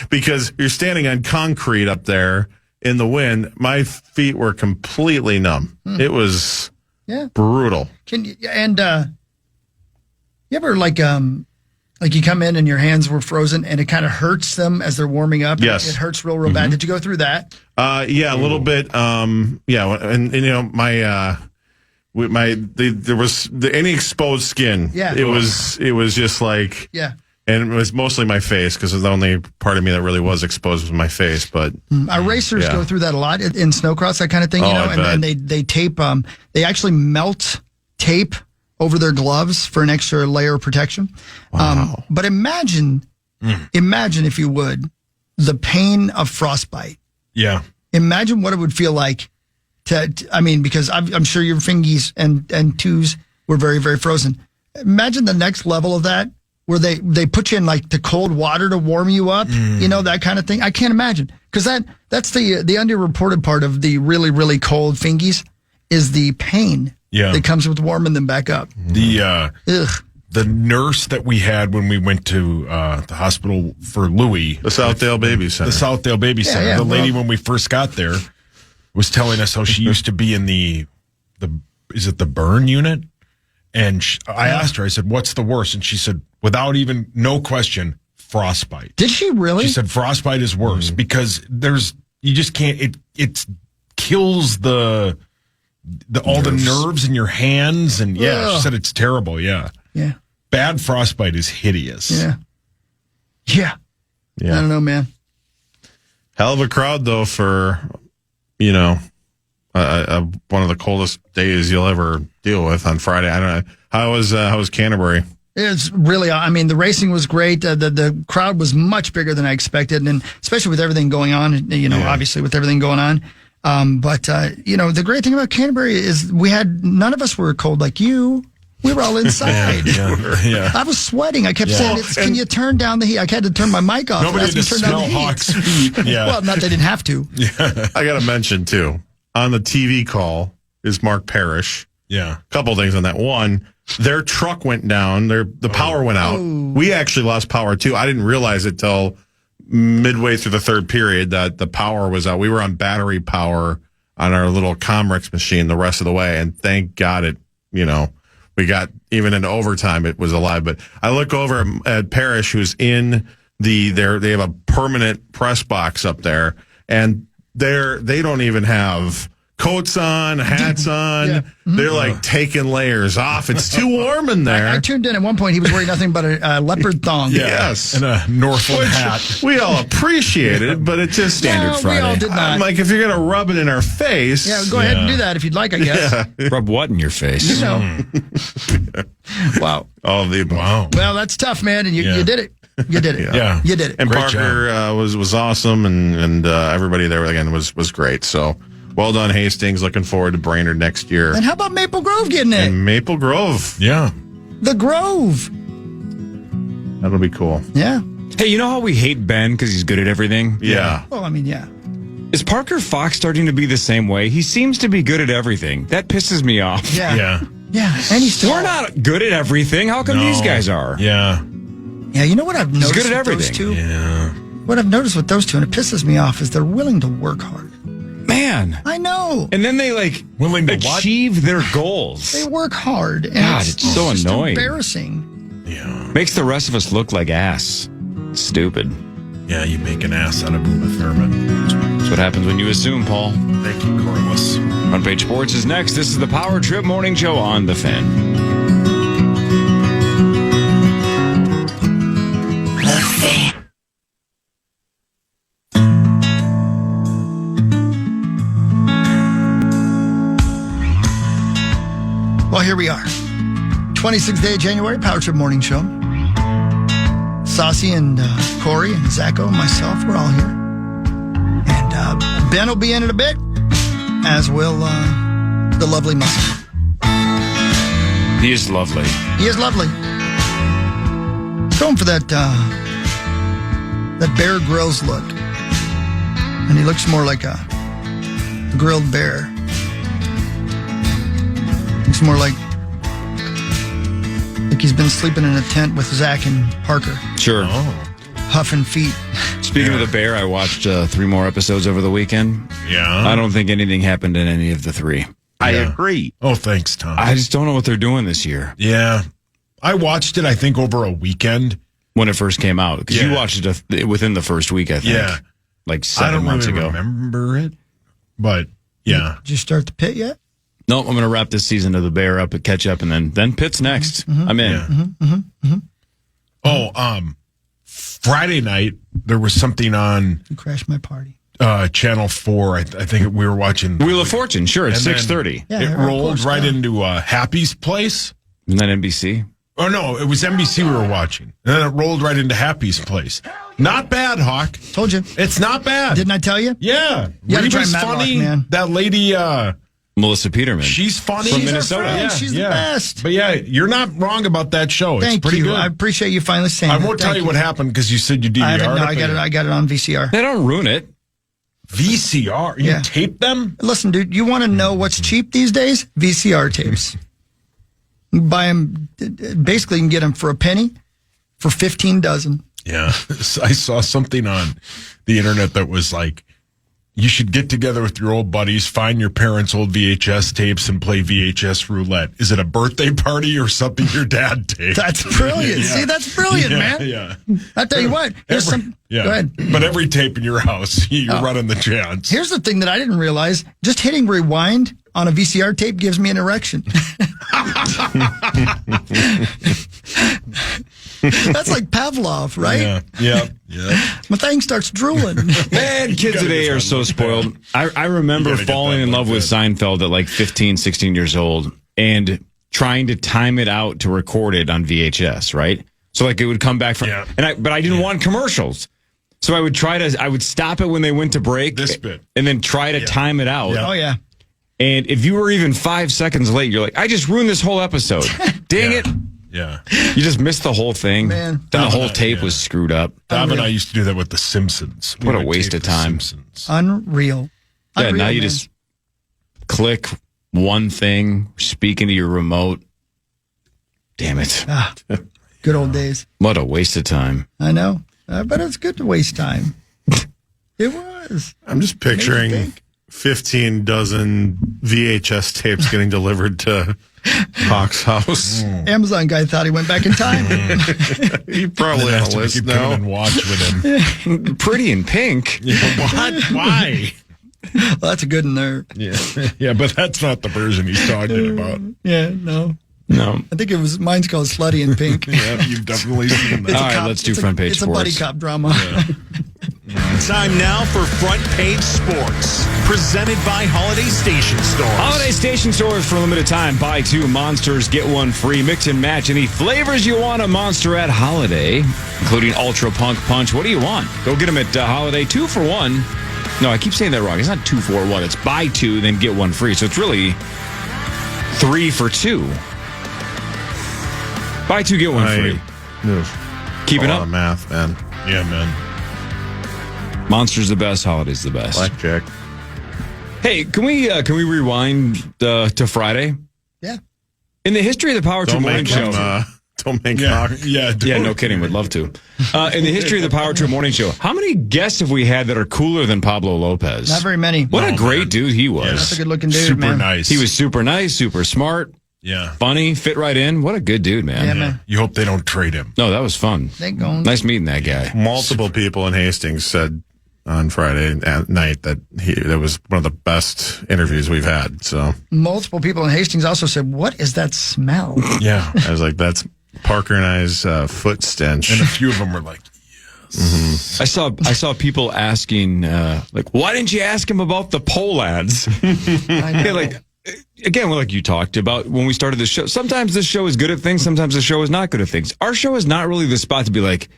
Speaker 6: because you're standing on concrete up there in the wind. My feet were completely numb. It was brutal.
Speaker 3: Can you you ever like you come in and your hands were frozen and it kind of hurts them as they're warming up?
Speaker 6: Yes.
Speaker 3: It hurts real bad. Did you go through that?
Speaker 6: Yeah, a little bit. And there was any exposed skin.
Speaker 3: Yeah.
Speaker 6: It was just like,
Speaker 3: Yeah.
Speaker 6: and it was mostly my face because the only part of me that really was exposed was my face. But
Speaker 3: Our racers
Speaker 6: Yeah.
Speaker 3: go through that a lot in snowcross, that kind of thing,
Speaker 6: Oh, I
Speaker 3: and
Speaker 6: bet.
Speaker 3: they tape, they actually melt tape over their gloves for an extra layer of protection.
Speaker 6: Wow.
Speaker 3: But imagine, if you would, the pain of frostbite.
Speaker 5: Yeah.
Speaker 3: Imagine what it would feel like because I'm sure your fingies and twos were very, very frozen. Imagine the next level of that, where they put you in like the cold water to warm you up, that kind of thing. I can't imagine, because that's the underreported part of the really, really cold fingies is the pain that comes with warming them back up.
Speaker 5: The nurse that we had when we went to the hospital for Louis,
Speaker 6: the Southdale Baby Center.
Speaker 5: the Southdale Baby Center,
Speaker 3: yeah,
Speaker 5: the lady
Speaker 3: well-
Speaker 5: when we first got there was telling us how she used to be in the is it the burn unit? And I asked her, I said, what's the worst? And she said, without even, no question, frostbite.
Speaker 3: Did she really?
Speaker 5: She said frostbite is worse because you just can't, it kills all the nerves in your hands. And she said it's terrible. Yeah.
Speaker 3: Yeah.
Speaker 5: bad frostbite is hideous.
Speaker 3: Yeah. Yeah. I don't know, man.
Speaker 6: Hell of a crowd, though, for, you know, one of the coldest days you'll ever deal with on Friday. I don't know. How was Canterbury?
Speaker 3: It's really, I mean, the racing was great. The crowd was much bigger than I expected, and especially with everything going on, you know, obviously with everything going on. But you know, the great thing about Canterbury is none of us were cold like you. We were all inside.
Speaker 5: Yeah.
Speaker 3: I was sweating. I kept saying, can you turn down the heat? I had to turn my mic off.
Speaker 5: Nobody had to smell Hawk's feet. Yeah.
Speaker 3: Well, not that they didn't have to.
Speaker 6: I got to mention, too, on the TV call is Mark Parrish.
Speaker 5: Yeah.
Speaker 6: A couple things on that. One, their truck went down. The power went out. We actually lost power, too. I didn't realize it till midway through the third period that the power was out. We were on battery power on our little Comrex machine the rest of the way, and thank God it, you know, we got even into overtime. It was alive. But I look over at Parrish, who's in they have a permanent press box up there, and they don't even have coats on, hats on.
Speaker 3: Yeah.
Speaker 6: They're like taking layers off. It's too warm in there.
Speaker 3: I tuned in at one point. He was wearing nothing but a leopard thong.
Speaker 6: Yes.
Speaker 5: And a Northland hat.
Speaker 6: We all appreciate it, but it's just
Speaker 3: No, we all did not.
Speaker 6: I'm like, if you're going to rub it in our face.
Speaker 3: Yeah, go ahead and do that if you'd like, I guess.
Speaker 4: Rub what in your face?
Speaker 3: You know. Wow.
Speaker 6: All of the above.
Speaker 5: Wow.
Speaker 3: Well, that's tough, man, and you did it. You did it.
Speaker 5: Yeah.
Speaker 3: You did it.
Speaker 6: And
Speaker 5: Great
Speaker 6: Parker was awesome, and everybody there again was great. So well done, Hastings. Looking forward to Brainerd next year.
Speaker 3: And how about Maple Grove getting it?
Speaker 6: And Maple Grove.
Speaker 5: Yeah.
Speaker 3: The Grove.
Speaker 6: That'll be cool.
Speaker 3: Yeah.
Speaker 4: Hey, you know how we hate Ben because he's good at everything?
Speaker 6: Yeah.
Speaker 3: Well, I mean, yeah.
Speaker 4: Is Parker Fox starting to be the same way? He seems to be good at everything. That pisses me off.
Speaker 3: Yeah.
Speaker 5: Yeah.
Speaker 3: Yeah. And he's still.
Speaker 4: We're not good at everything. How come these guys are?
Speaker 5: Yeah.
Speaker 3: Yeah, you know what I've noticed
Speaker 4: good at
Speaker 3: with those
Speaker 4: everything.
Speaker 3: two?
Speaker 5: Yeah.
Speaker 3: What I've noticed with those two, and it pisses me off, is they're willing to work hard.
Speaker 4: Man.
Speaker 3: I know.
Speaker 4: And then they like
Speaker 5: Willing to what?
Speaker 4: achieve their goals.
Speaker 3: They work hard. And
Speaker 4: God, it's so
Speaker 3: just
Speaker 4: annoying.
Speaker 3: Embarrassing.
Speaker 5: Yeah.
Speaker 4: Makes the rest of us look like ass. Stupid.
Speaker 5: Yeah, you make an ass out of Uma Thurman.
Speaker 4: That's what happens when you assume, Paul.
Speaker 5: Thank you, Corliss.
Speaker 4: Front Page Sports is next. This is the Power Trip Morning Show on The Fan.
Speaker 3: Well, here we are. 26th day of January, Power Trip Morning Show. Saucy and Corey and Zacho and myself, we're all here. And Ben will be in a bit, as will the lovely Muscle.
Speaker 4: He is lovely.
Speaker 3: He is lovely. Going for that Bear Grylls look. And he looks more like a grilled bear. Looks more like he's been sleeping in a tent with Zach and Parker,
Speaker 4: Sure.
Speaker 3: huffing feet.
Speaker 4: Speaking of the bear, I watched 3 more episodes over the weekend.
Speaker 5: Yeah.
Speaker 4: I don't think anything happened in any of the 3.
Speaker 5: I agree. Oh, thanks, Tom.
Speaker 4: I just don't know what they're doing this year.
Speaker 5: Yeah. I watched it, I think, over a weekend.
Speaker 4: When it first came out. Because you
Speaker 5: Yeah.
Speaker 4: watched it within the first week, I think.
Speaker 5: Yeah.
Speaker 4: Like
Speaker 5: I
Speaker 4: 7
Speaker 5: don't
Speaker 4: months
Speaker 5: really
Speaker 4: ago.
Speaker 5: remember it, but yeah.
Speaker 3: Did you start the pit yet?
Speaker 4: Nope, I'm going to wrap this season of the Bear up and catch up, and then Pitt's next. I'm in.
Speaker 5: Yeah. Oh, Friday night, there was something on
Speaker 3: You crashed my party.
Speaker 5: Channel 4. I think we were watching
Speaker 4: Wheel of Fortune, sure, it's
Speaker 5: And then
Speaker 4: 6:30.
Speaker 3: Yeah,
Speaker 5: it
Speaker 3: they're
Speaker 5: rolled
Speaker 3: close
Speaker 5: right
Speaker 3: down.
Speaker 5: into Happy's Place.
Speaker 4: Isn't that NBC?
Speaker 5: Oh, no, it was NBC we were watching. And then it rolled right into Happy's Place. Not bad, Hawk.
Speaker 3: Told you.
Speaker 5: It's not bad.
Speaker 3: Didn't I tell you?
Speaker 5: Yeah.
Speaker 3: You gotta try
Speaker 5: Reba's
Speaker 3: Matlock,
Speaker 5: funny.
Speaker 3: man.
Speaker 5: That lady,
Speaker 4: Melissa Peterman.
Speaker 5: she's funny.
Speaker 4: From
Speaker 3: She's our
Speaker 4: Minnesota.
Speaker 3: friend. She's the best.
Speaker 5: But yeah, you're not wrong about that show. It's
Speaker 3: Thank
Speaker 5: pretty
Speaker 3: you.
Speaker 5: good.
Speaker 3: I appreciate you finally saying
Speaker 5: I
Speaker 3: that.
Speaker 5: won't tell
Speaker 3: Thank
Speaker 5: you what happened because you said you DVR'd
Speaker 3: I haven't. No,
Speaker 5: it.
Speaker 3: I got it on VCR.
Speaker 4: They don't ruin it.
Speaker 5: VCR? You
Speaker 3: Yeah.
Speaker 5: tape them?
Speaker 3: Listen, dude, you want to know what's cheap these days? VCR tapes. You buy them, basically, you can get them for a penny for 15 dozen.
Speaker 5: Yeah. I saw something on the internet that was like, you should get together with your old buddies, find your parents' old VHS tapes, and play VHS roulette. Is it a birthday party or something your dad taped?
Speaker 3: That's brilliant.
Speaker 5: Yeah.
Speaker 3: See, that's brilliant,
Speaker 5: Yeah,
Speaker 3: man.
Speaker 5: Yeah.
Speaker 3: I'll tell you what. Here's some.
Speaker 5: Yeah.
Speaker 3: Go ahead.
Speaker 5: But every tape in your house, you're running the chance.
Speaker 3: Here's the thing that I didn't realize. Just hitting rewind on a VCR tape gives me an erection. That's like Pavlov, right?
Speaker 5: Yeah.
Speaker 3: My thing starts drooling.
Speaker 4: Man, kids today are so spoiled. I remember falling in love with Seinfeld at like 15, 16 years old and trying to time it out to record it on VHS, right? So like it would come back from, but I didn't want commercials. So I would stop it when they went to break.
Speaker 5: This bit.
Speaker 4: And then try to time it out.
Speaker 3: Oh, yeah.
Speaker 4: And if you were even 5 seconds late, you're like, I just ruined this whole episode. Dang it.
Speaker 5: Yeah.
Speaker 4: You just missed the whole thing.
Speaker 3: Man.
Speaker 4: Then the whole tape was screwed up.
Speaker 5: Bob and I used to do that with The Simpsons.
Speaker 4: What a waste of time.
Speaker 3: Unreal.
Speaker 4: Yeah, now you just click one thing, speak into your remote. Damn it.
Speaker 3: Good old days.
Speaker 4: What a waste of time.
Speaker 3: I know. But it's good to waste time. It was.
Speaker 6: I'm just picturing 15 dozen VHS tapes getting delivered to Hawk's house.
Speaker 3: Amazon guy thought he went back in time.
Speaker 6: He probably on a list now.
Speaker 5: And watch with him.
Speaker 4: Pretty in pink.
Speaker 5: What? Why?
Speaker 3: Well, that's a good one there.
Speaker 5: Yeah, but that's not the version he's talking about.
Speaker 3: Yeah, no.
Speaker 4: No.
Speaker 3: I think mine's called Slutty in Pink.
Speaker 5: Yeah, you've definitely seen that.
Speaker 4: All right, let's do front page
Speaker 3: it's
Speaker 4: sports.
Speaker 3: It's a buddy cop drama.
Speaker 7: Time now for Front Page Sports, presented by Holiday Station Stores.
Speaker 4: Holiday Station Stores for a limited time. Buy 2 Monsters, get 1 free. Mix and match any flavors you want a Monster at Holiday, including Ultra Punk Punch. What do you want? Go get them at Holiday. 2 for 1. No, I keep saying that wrong. It's not 2 for 1. It's buy 2, then get 1 free. So it's really 3 for 2. Buy 2, get 1 free. Keep it
Speaker 6: A lot
Speaker 4: up.
Speaker 6: of math, man.
Speaker 5: Yeah, man.
Speaker 4: Monster's the best. Holiday's the best.
Speaker 6: Blackjack.
Speaker 4: Hey, can we rewind to Friday?
Speaker 3: Yeah.
Speaker 4: In the history of the Power Trip Morning Show.
Speaker 6: Don't make
Speaker 5: Yeah,
Speaker 6: talk.
Speaker 5: yeah,
Speaker 4: No kidding. Would love to. In the history of the Power Trip Morning Show, how many guests have we had that are cooler than Pablo Lopez?
Speaker 3: Not very many.
Speaker 4: What a great dude he was.
Speaker 3: That's a good looking dude,
Speaker 5: super
Speaker 3: man.
Speaker 5: nice.
Speaker 4: He was super nice, super smart,
Speaker 5: yeah.
Speaker 4: funny, fit right in. What a good dude, man.
Speaker 3: Yeah, man.
Speaker 5: You hope they don't trade him.
Speaker 4: No, that was fun.
Speaker 3: They going.
Speaker 4: Nice meeting that guy.
Speaker 6: Multiple people in Hastings said on Friday at night that was one of the best interviews we've had. So
Speaker 3: Multiple people in Hastings also said, "What is that smell?"
Speaker 5: Yeah.
Speaker 6: I was like, that's Parker and I's foot stench.
Speaker 5: And a few of them were like,
Speaker 4: I saw people asking, like, why didn't you ask him about the pole ads? Yeah, like, again, like you talked about when we started the show, sometimes this show is good at things, sometimes the show is not good at things. Our show is not really the spot to be like,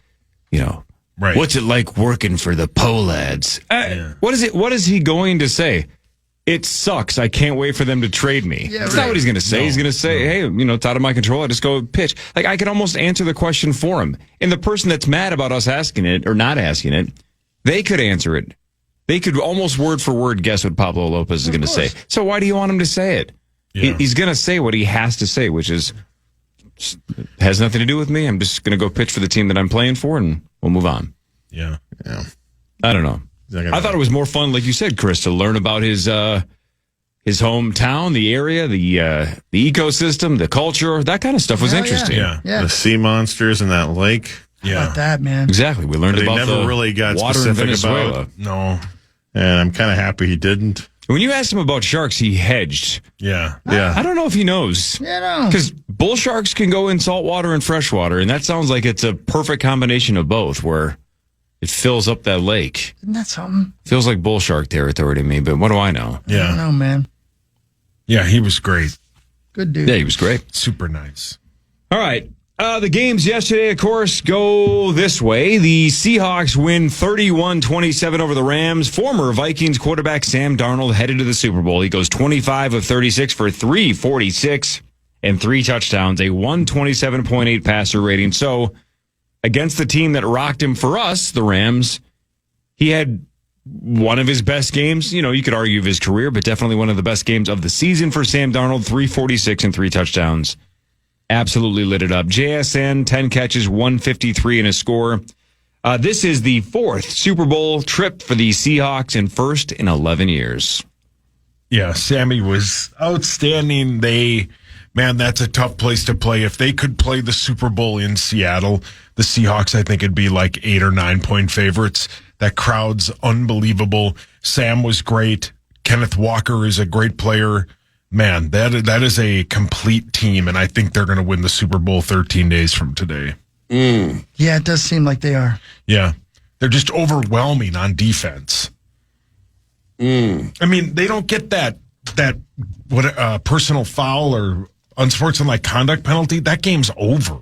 Speaker 5: right.
Speaker 4: What's it like working for the pole ads? What is he going to say? It sucks. I can't wait for them to trade me.
Speaker 3: Yeah,
Speaker 4: That's not what he's going to say. He's going to say, hey, it's out of my control. I just go pitch. Like, I can almost answer the question for him. And the person that's mad about us asking it or not asking it, they could answer it. They could almost word for word guess what Pablo Lopez is going to say. So why do you want him to say it?
Speaker 5: Yeah.
Speaker 4: He's going to say what he has to say, which is, has nothing to do with me. I'm just going to go pitch for the team that I'm playing for, and we'll move on.
Speaker 5: yeah.
Speaker 4: I don't know. I thought it was more fun, like you said, Chris, to learn about his hometown, the area, the ecosystem, the culture. That kind of stuff was
Speaker 3: Hell
Speaker 4: interesting.
Speaker 5: Yeah.
Speaker 3: Yeah.
Speaker 6: The sea monsters in that lake.
Speaker 3: How
Speaker 5: Yeah.
Speaker 3: about that, man?
Speaker 4: Exactly. We learned
Speaker 6: But he
Speaker 4: about
Speaker 6: never
Speaker 4: the
Speaker 6: really got
Speaker 4: water in
Speaker 6: specific
Speaker 4: Venezuela.
Speaker 6: about-
Speaker 5: No.
Speaker 6: And I'm kind of happy he didn't.
Speaker 4: When you asked him about sharks, he hedged.
Speaker 5: Yeah.
Speaker 6: Yeah.
Speaker 4: I don't know if he knows.
Speaker 3: Yeah, no.
Speaker 4: Because bull sharks can go in saltwater and freshwater, and that sounds like it's a perfect combination of both, where it fills up that lake.
Speaker 3: Isn't that something?
Speaker 4: Feels like bull shark territory to me, but what do I know?
Speaker 3: I don't
Speaker 5: Yeah.
Speaker 3: know, man.
Speaker 5: Yeah, he was great.
Speaker 3: Good dude.
Speaker 4: Yeah, he was great.
Speaker 5: Super nice.
Speaker 4: All right. The games yesterday, of course, go this way. The Seahawks win 31-27 over the Rams. Former Vikings quarterback Sam Darnold headed to the Super Bowl. He goes 25 of 36 for 346 and 3 touchdowns, a 127.8 passer rating. So against the team that rocked him for us, the Rams, he had one of his best games. You could argue of his career, but definitely one of the best games of the season for Sam Darnold, 346 and 3 touchdowns. Absolutely lit it up. JSN, 10 catches, 153 and a score. This is the 4th Super Bowl trip for the Seahawks and first in 11 years.
Speaker 5: Yeah, Sammy was outstanding. That's a tough place to play. If they could play the Super Bowl in Seattle, the Seahawks, I think it'd be like 8 or 9 point favorites. That crowd's unbelievable. Sam was great. Kenneth Walker is a great player. Man, that is a complete team, and I think they're going to win the Super Bowl 13 days from today.
Speaker 3: Yeah, it does seem like they are.
Speaker 5: Yeah. They're just overwhelming on defense. I mean, they don't get that personal foul or unsportsmanlike conduct penalty. That game's over.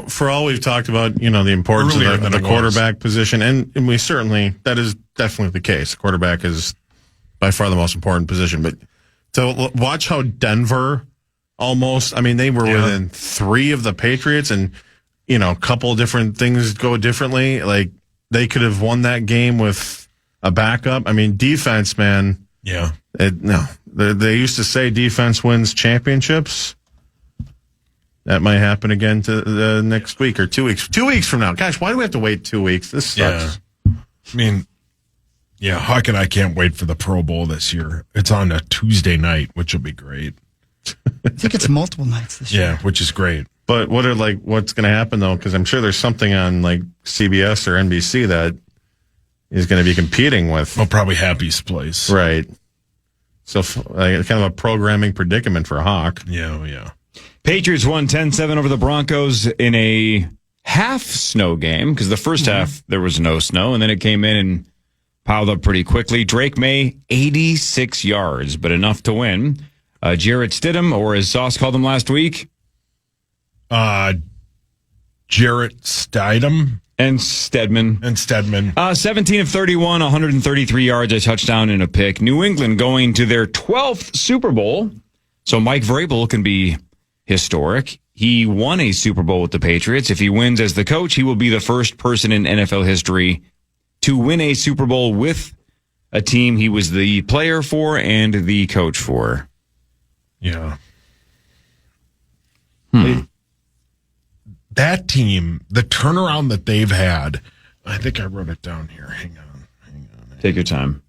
Speaker 6: For all we've talked about, the importance
Speaker 5: Earlier
Speaker 6: of
Speaker 5: than
Speaker 6: the
Speaker 5: it
Speaker 6: quarterback position, and we certainly, that is definitely the case. Quarterback is by far the most important position. But to watch how Denver they were within 3 of the Patriots, and, a couple different things go differently. Like, they could have won that game with a backup. I mean, defense, man.
Speaker 5: Yeah.
Speaker 6: They used to say defense wins championships. That might happen again to the next week or 2 weeks. 2 weeks from now. Gosh, why do we have to wait 2 weeks? This sucks.
Speaker 5: Yeah. I mean, Huck and I can't wait for the Pro Bowl this year. It's on a Tuesday night, which will be great.
Speaker 3: I think it's multiple nights this year.
Speaker 5: Yeah, which is great.
Speaker 6: But what's going to happen though? Because I'm sure there's something on like CBS or NBC that is going to be competing with.
Speaker 5: Well, probably Happy's Place.
Speaker 6: Right. So kind of a programming predicament for Hawk.
Speaker 5: Yeah.
Speaker 4: Patriots won 10-7 over the Broncos in a half snow game because the first half there was no snow, and then it came in and piled up pretty quickly. Drake May, 86 yards, but enough to win. Jarrett Stidham, or as Sauce called him last week,
Speaker 5: Jarrett Stidham.
Speaker 4: And Stedman. 17 of 31, 133 yards, a touchdown, and a pick. New England going to their 12th Super Bowl. So Mike Vrabel can be historic. He won a Super Bowl with the Patriots. If he wins as the coach, he will be the first person in NFL history to win a Super Bowl with a team he was the player for and the coach for.
Speaker 5: Yeah. That team, the turnaround that they've had, I think I wrote it down here. Hang on.
Speaker 4: Take your time.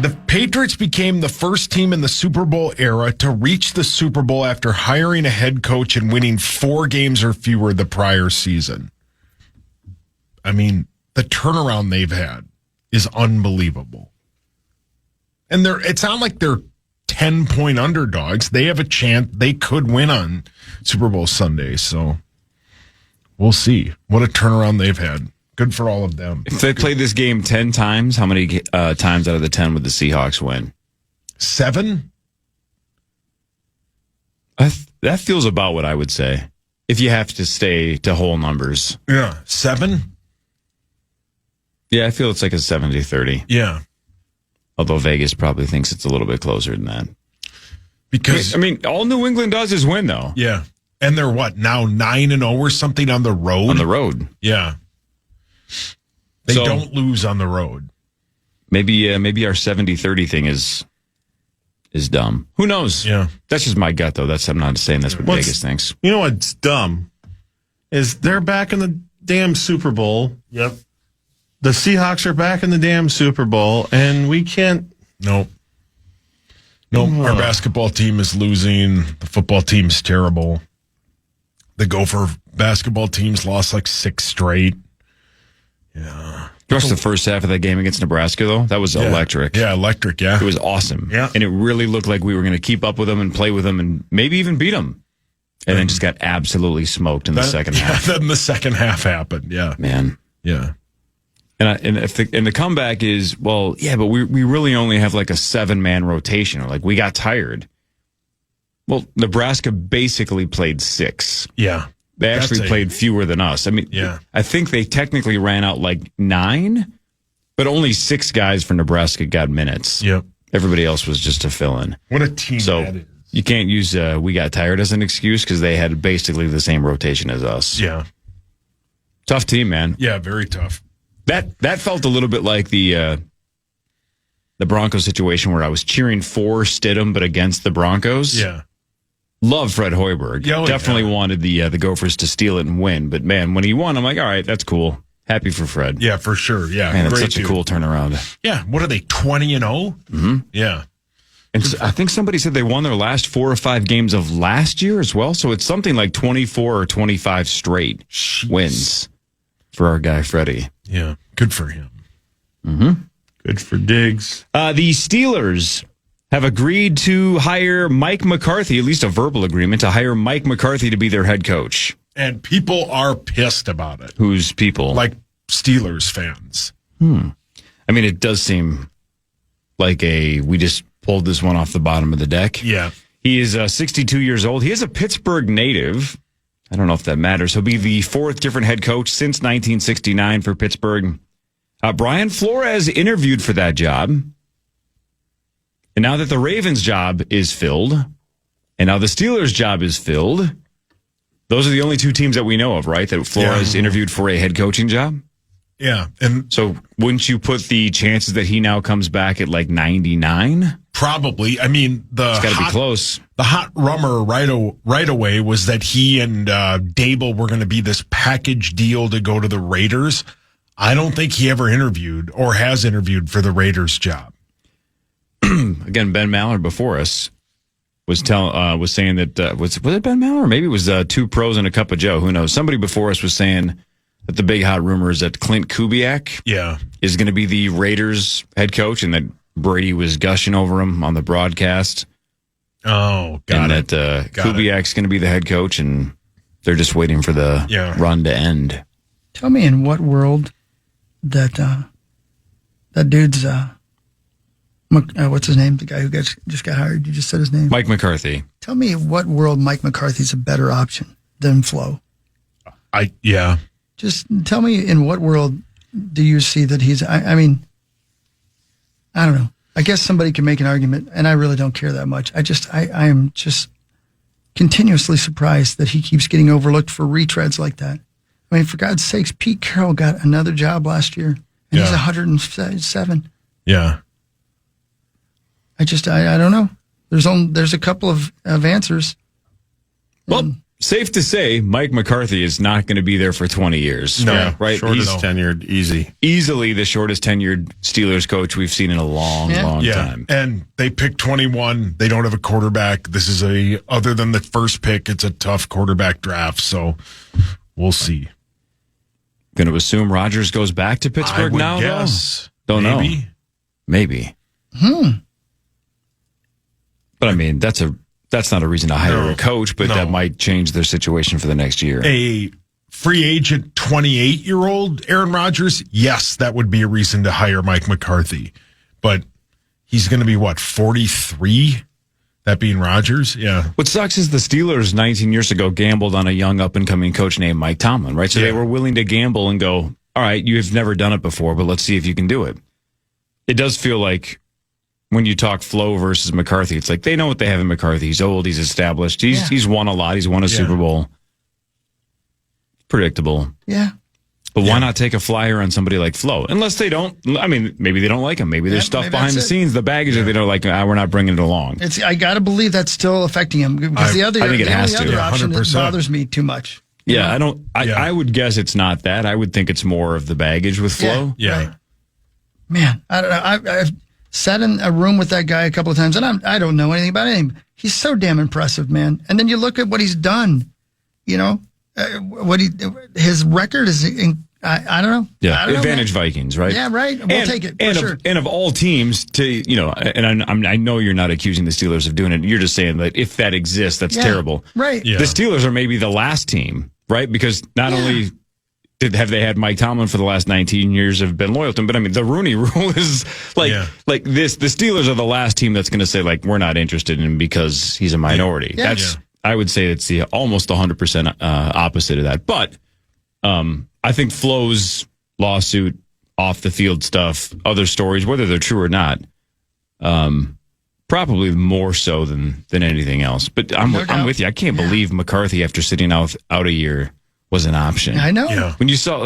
Speaker 5: The Patriots became the first team in the Super Bowl era to reach the Super Bowl after hiring a head coach and winning 4 games or fewer the prior season. I mean, the turnaround they've had is unbelievable. And it's not like they're 10-point underdogs. They have a chance. They could win on Super Bowl Sunday. So we'll see. What a turnaround they've had. Good for all of them.
Speaker 4: If they played this game 10 times, how many times out of the 10 would the Seahawks win?
Speaker 5: 7?
Speaker 4: That feels about what I would say. If you have to stay to whole numbers.
Speaker 5: Yeah. 7?
Speaker 4: Yeah, I feel it's like a 70-30.
Speaker 5: Yeah.
Speaker 4: Although Vegas probably thinks it's a little bit closer than that.
Speaker 5: Because
Speaker 4: I mean, all New England does is win, though.
Speaker 5: Yeah. And they're what, now 9-0 or something on the road?
Speaker 4: On the road.
Speaker 5: Yeah. They don't lose on the road.
Speaker 4: Maybe our 70-30 thing is dumb. Who knows?
Speaker 5: Yeah.
Speaker 4: That's just my gut, though. I'm not saying that's what Vegas thinks.
Speaker 6: You know what's dumb is they're back in the damn Super Bowl.
Speaker 5: Yep.
Speaker 6: The Seahawks are back in the damn Super Bowl, and we can't.
Speaker 5: Nope. Our basketball team is losing. The football team's terrible. The Gopher basketball team's lost like 6 straight. Yeah.
Speaker 4: Just the first half of that game against Nebraska, though, that was electric.
Speaker 5: Yeah, electric, yeah.
Speaker 4: It was awesome.
Speaker 5: Yeah.
Speaker 4: And it really looked like we were going to keep up with them and play with them and maybe even beat them. And then just got absolutely smoked in the second half.
Speaker 5: Then the second half happened, yeah.
Speaker 4: Man.
Speaker 5: Yeah.
Speaker 4: And the comeback is, well, yeah, but we really only have like a 7-man rotation. Or like we got tired. Well, Nebraska basically played 6.
Speaker 5: Yeah.
Speaker 4: They actually played fewer than us. I mean, I think they technically ran out like 9, but only 6 guys for Nebraska got minutes.
Speaker 5: Yep.
Speaker 4: Everybody else was just a fill-in.
Speaker 5: What a team that is.
Speaker 4: You can't use we got tired as an excuse because they had basically the same rotation as us.
Speaker 5: Yeah.
Speaker 4: Tough team, man.
Speaker 5: Yeah, very tough.
Speaker 4: That felt a little bit like the Broncos situation where I was cheering for Stidham but against the Broncos.
Speaker 5: Yeah.
Speaker 4: Love Fred Hoiberg. Definitely wanted the Gophers to steal it and win. But, man, when he won, I'm like, all right, that's cool. Happy for Fred.
Speaker 5: Yeah, for sure. Yeah.
Speaker 4: Man, it's such a cool turnaround.
Speaker 5: Yeah. What are they, 20-0? Mm-hmm. Yeah.
Speaker 4: And so I think somebody said they won their last 4 or 5 games of last year as well. So it's something like 24 or 25 straight wins for our guy, Freddie.
Speaker 5: Yeah, good for him.
Speaker 6: Good for Diggs.
Speaker 4: The Steelers have agreed to hire Mike McCarthy, at least a verbal agreement, to hire Mike McCarthy to be their head coach.
Speaker 5: And people are pissed about it.
Speaker 4: Who's people?
Speaker 5: Like Steelers fans.
Speaker 4: I mean, it does seem like we just pulled this one off the bottom of the deck.
Speaker 5: Yeah.
Speaker 4: He is 62 years old. He is a Pittsburgh native. I don't know if that matters. He'll be the fourth different head coach since 1969 for Pittsburgh. Brian Flores interviewed for that job. And now that the Ravens job is filled, and now the Steelers job is filled, those are the only two teams that we know of, right? That Flores interviewed for a head coaching job.
Speaker 5: Yeah. And
Speaker 4: So wouldn't you put the chances that he now comes back at like 99?
Speaker 5: probably, I mean,
Speaker 4: It's got to be close.
Speaker 5: The hot rumor right away was that he and Dable were going to be this package deal to go to the Raiders. I don't think he ever interviewed or has interviewed for the Raiders job.
Speaker 4: Again, Ben Maller before us was saying that was it Ben Maller? Maybe it was two pros and a cup of Joe. Who knows? Somebody before us was saying that the big hot rumor is that Clint Kubiak is going to be the Raiders head coach, and that Brady was gushing over him on the broadcast.
Speaker 5: Oh,
Speaker 4: Got it. Kubiak's going to be the head coach, and they're just waiting for the run to end.
Speaker 3: Tell me in what world that dude's what's his name? The guy who just got hired. You just said his name.
Speaker 4: Mike McCarthy.
Speaker 3: Tell me in what world Mike McCarthy's a better option than Flo. Just tell me in what world do you see that he's. I mean, I don't know. I guess somebody can make an argument, and I really don't care that much. I am just continuously surprised that he keeps getting overlooked for retreads like that. I mean, for God's sakes, Pete Carroll got another job last year, and he's 107.
Speaker 5: Yeah.
Speaker 3: I don't know. There's a couple of answers.
Speaker 4: Well, safe to say, Mike McCarthy is not going to be there for 20 years.
Speaker 5: No,
Speaker 4: right?
Speaker 6: He's tenured
Speaker 4: easily the shortest tenured Steelers coach we've seen in a long time.
Speaker 5: And they picked 21. They don't have a quarterback. This is other than the first pick, it's a tough quarterback draft. So we'll see.
Speaker 4: Going to assume Rodgers goes back to Pittsburgh now?
Speaker 5: Yes.
Speaker 4: Don't know. Maybe. But I mean, that's not a reason to hire a coach, but that might change their situation for the next year.
Speaker 5: A free agent 28-year-old Aaron Rodgers, yes, that would be a reason to hire Mike McCarthy. But he's going to be, 43? That being Rodgers? Yeah.
Speaker 4: What sucks is the Steelers 19 years ago gambled on a young up-and-coming coach named Mike Tomlin, right? So they were willing to gamble and go, all right, you've never done it before, but let's see if you can do it. It does feel like when you talk Flo versus McCarthy, it's like they know what they have in McCarthy. He's old. He's established. He's won a lot. He's won a Super Bowl. Predictable.
Speaker 3: Yeah.
Speaker 4: But why not take a flyer on somebody like Flo? Unless they don't. I mean, maybe they don't like him. Maybe there's stuff behind the scenes, the baggage that they don't like. We're not bringing it along.
Speaker 3: I got to believe that's still affecting him because
Speaker 4: I think it has to.
Speaker 3: Other option
Speaker 5: 100%.
Speaker 3: bothers me too much.
Speaker 4: Yeah, I don't. I would guess it's not that. I would think it's more of the baggage with Flo.
Speaker 5: Yeah.
Speaker 3: Right. Man, I don't know. I've sat in a room with that guy a couple of times, and I don't know anything about him. He's so damn impressive, man. And then you look at what he's done. You know, his record is. I don't know.
Speaker 4: Yeah,
Speaker 3: I don't
Speaker 4: advantage
Speaker 3: know,
Speaker 4: Vikings, right?
Speaker 3: Yeah, right. We'll take it. For sure.
Speaker 4: And of all teams, I know you're not accusing the Steelers of doing it. You're just saying that if that exists, that's terrible.
Speaker 3: Right.
Speaker 5: Yeah.
Speaker 4: The Steelers are maybe the last team, right? Because not only have they had Mike Tomlin for the last 19 years, have been loyal to him, but I mean, the Rooney Rule is like this. The Steelers are the last team that's going to say we're not interested in him because he's a minority.
Speaker 3: Yeah.
Speaker 4: I would say it's the almost 100% opposite of that. But I think Flo's lawsuit, off the field stuff, other stories, whether they're true or not, probably more so than anything else. But I'm with you. I can't believe McCarthy, after sitting out a year, was an option.
Speaker 3: I know.
Speaker 5: Yeah.
Speaker 4: When you saw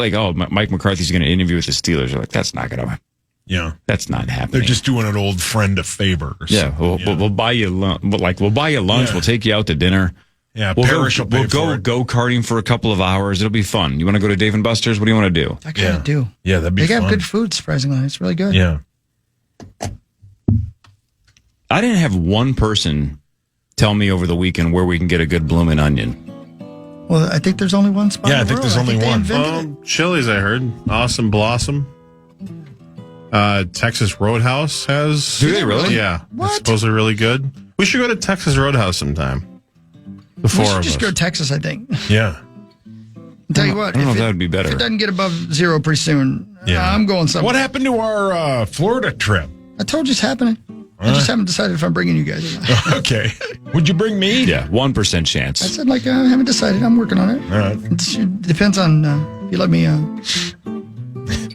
Speaker 4: Mike McCarthy's going to interview with the Steelers, you're like, that's not going to.
Speaker 5: Yeah.
Speaker 4: That's not happening.
Speaker 5: They're just doing an old friend a favor.
Speaker 4: Yeah. We'll buy you lunch. We'll buy you lunch.
Speaker 5: Yeah.
Speaker 4: We'll take you out to dinner.
Speaker 5: Yeah,
Speaker 4: we'll
Speaker 5: go
Speaker 4: karting for a couple of hours. It'll be fun. You want to go to Dave & Buster's? What do you want to do?
Speaker 3: I kind of do.
Speaker 5: Yeah, that'd be
Speaker 3: fun. They
Speaker 5: fun.
Speaker 3: have good food, surprisingly. It's really good.
Speaker 5: Yeah.
Speaker 4: I didn't have one person tell me over the weekend where we can get a good bloomin' onion.
Speaker 3: Well, I think there's only one spot.
Speaker 5: Yeah,
Speaker 3: in the
Speaker 5: I think
Speaker 3: world.
Speaker 5: there's only
Speaker 3: they
Speaker 5: one.
Speaker 3: invented it.
Speaker 6: Chili's, I heard. Awesome Blossom. Texas Roadhouse has.
Speaker 4: Do they really?
Speaker 6: Yeah.
Speaker 3: What?
Speaker 6: It's supposedly really good. We should go to Texas Roadhouse sometime. The
Speaker 3: We
Speaker 6: four
Speaker 3: should
Speaker 6: of
Speaker 3: just
Speaker 6: us.
Speaker 3: go to Texas, I think.
Speaker 5: Yeah.
Speaker 3: I'll tell you what.
Speaker 4: I don't know if
Speaker 3: it-
Speaker 4: that would be better.
Speaker 3: If it doesn't get above 0 pretty soon, I'm going somewhere.
Speaker 5: What happened to our Florida trip?
Speaker 3: I told you it's happening. I just haven't decided if I'm bringing you guys or not.
Speaker 5: Okay. Would you bring me?
Speaker 4: Yeah, 1%
Speaker 3: I
Speaker 4: chance.
Speaker 3: said, I haven't decided. I'm working on it.
Speaker 5: All right.
Speaker 3: It depends on if you let me.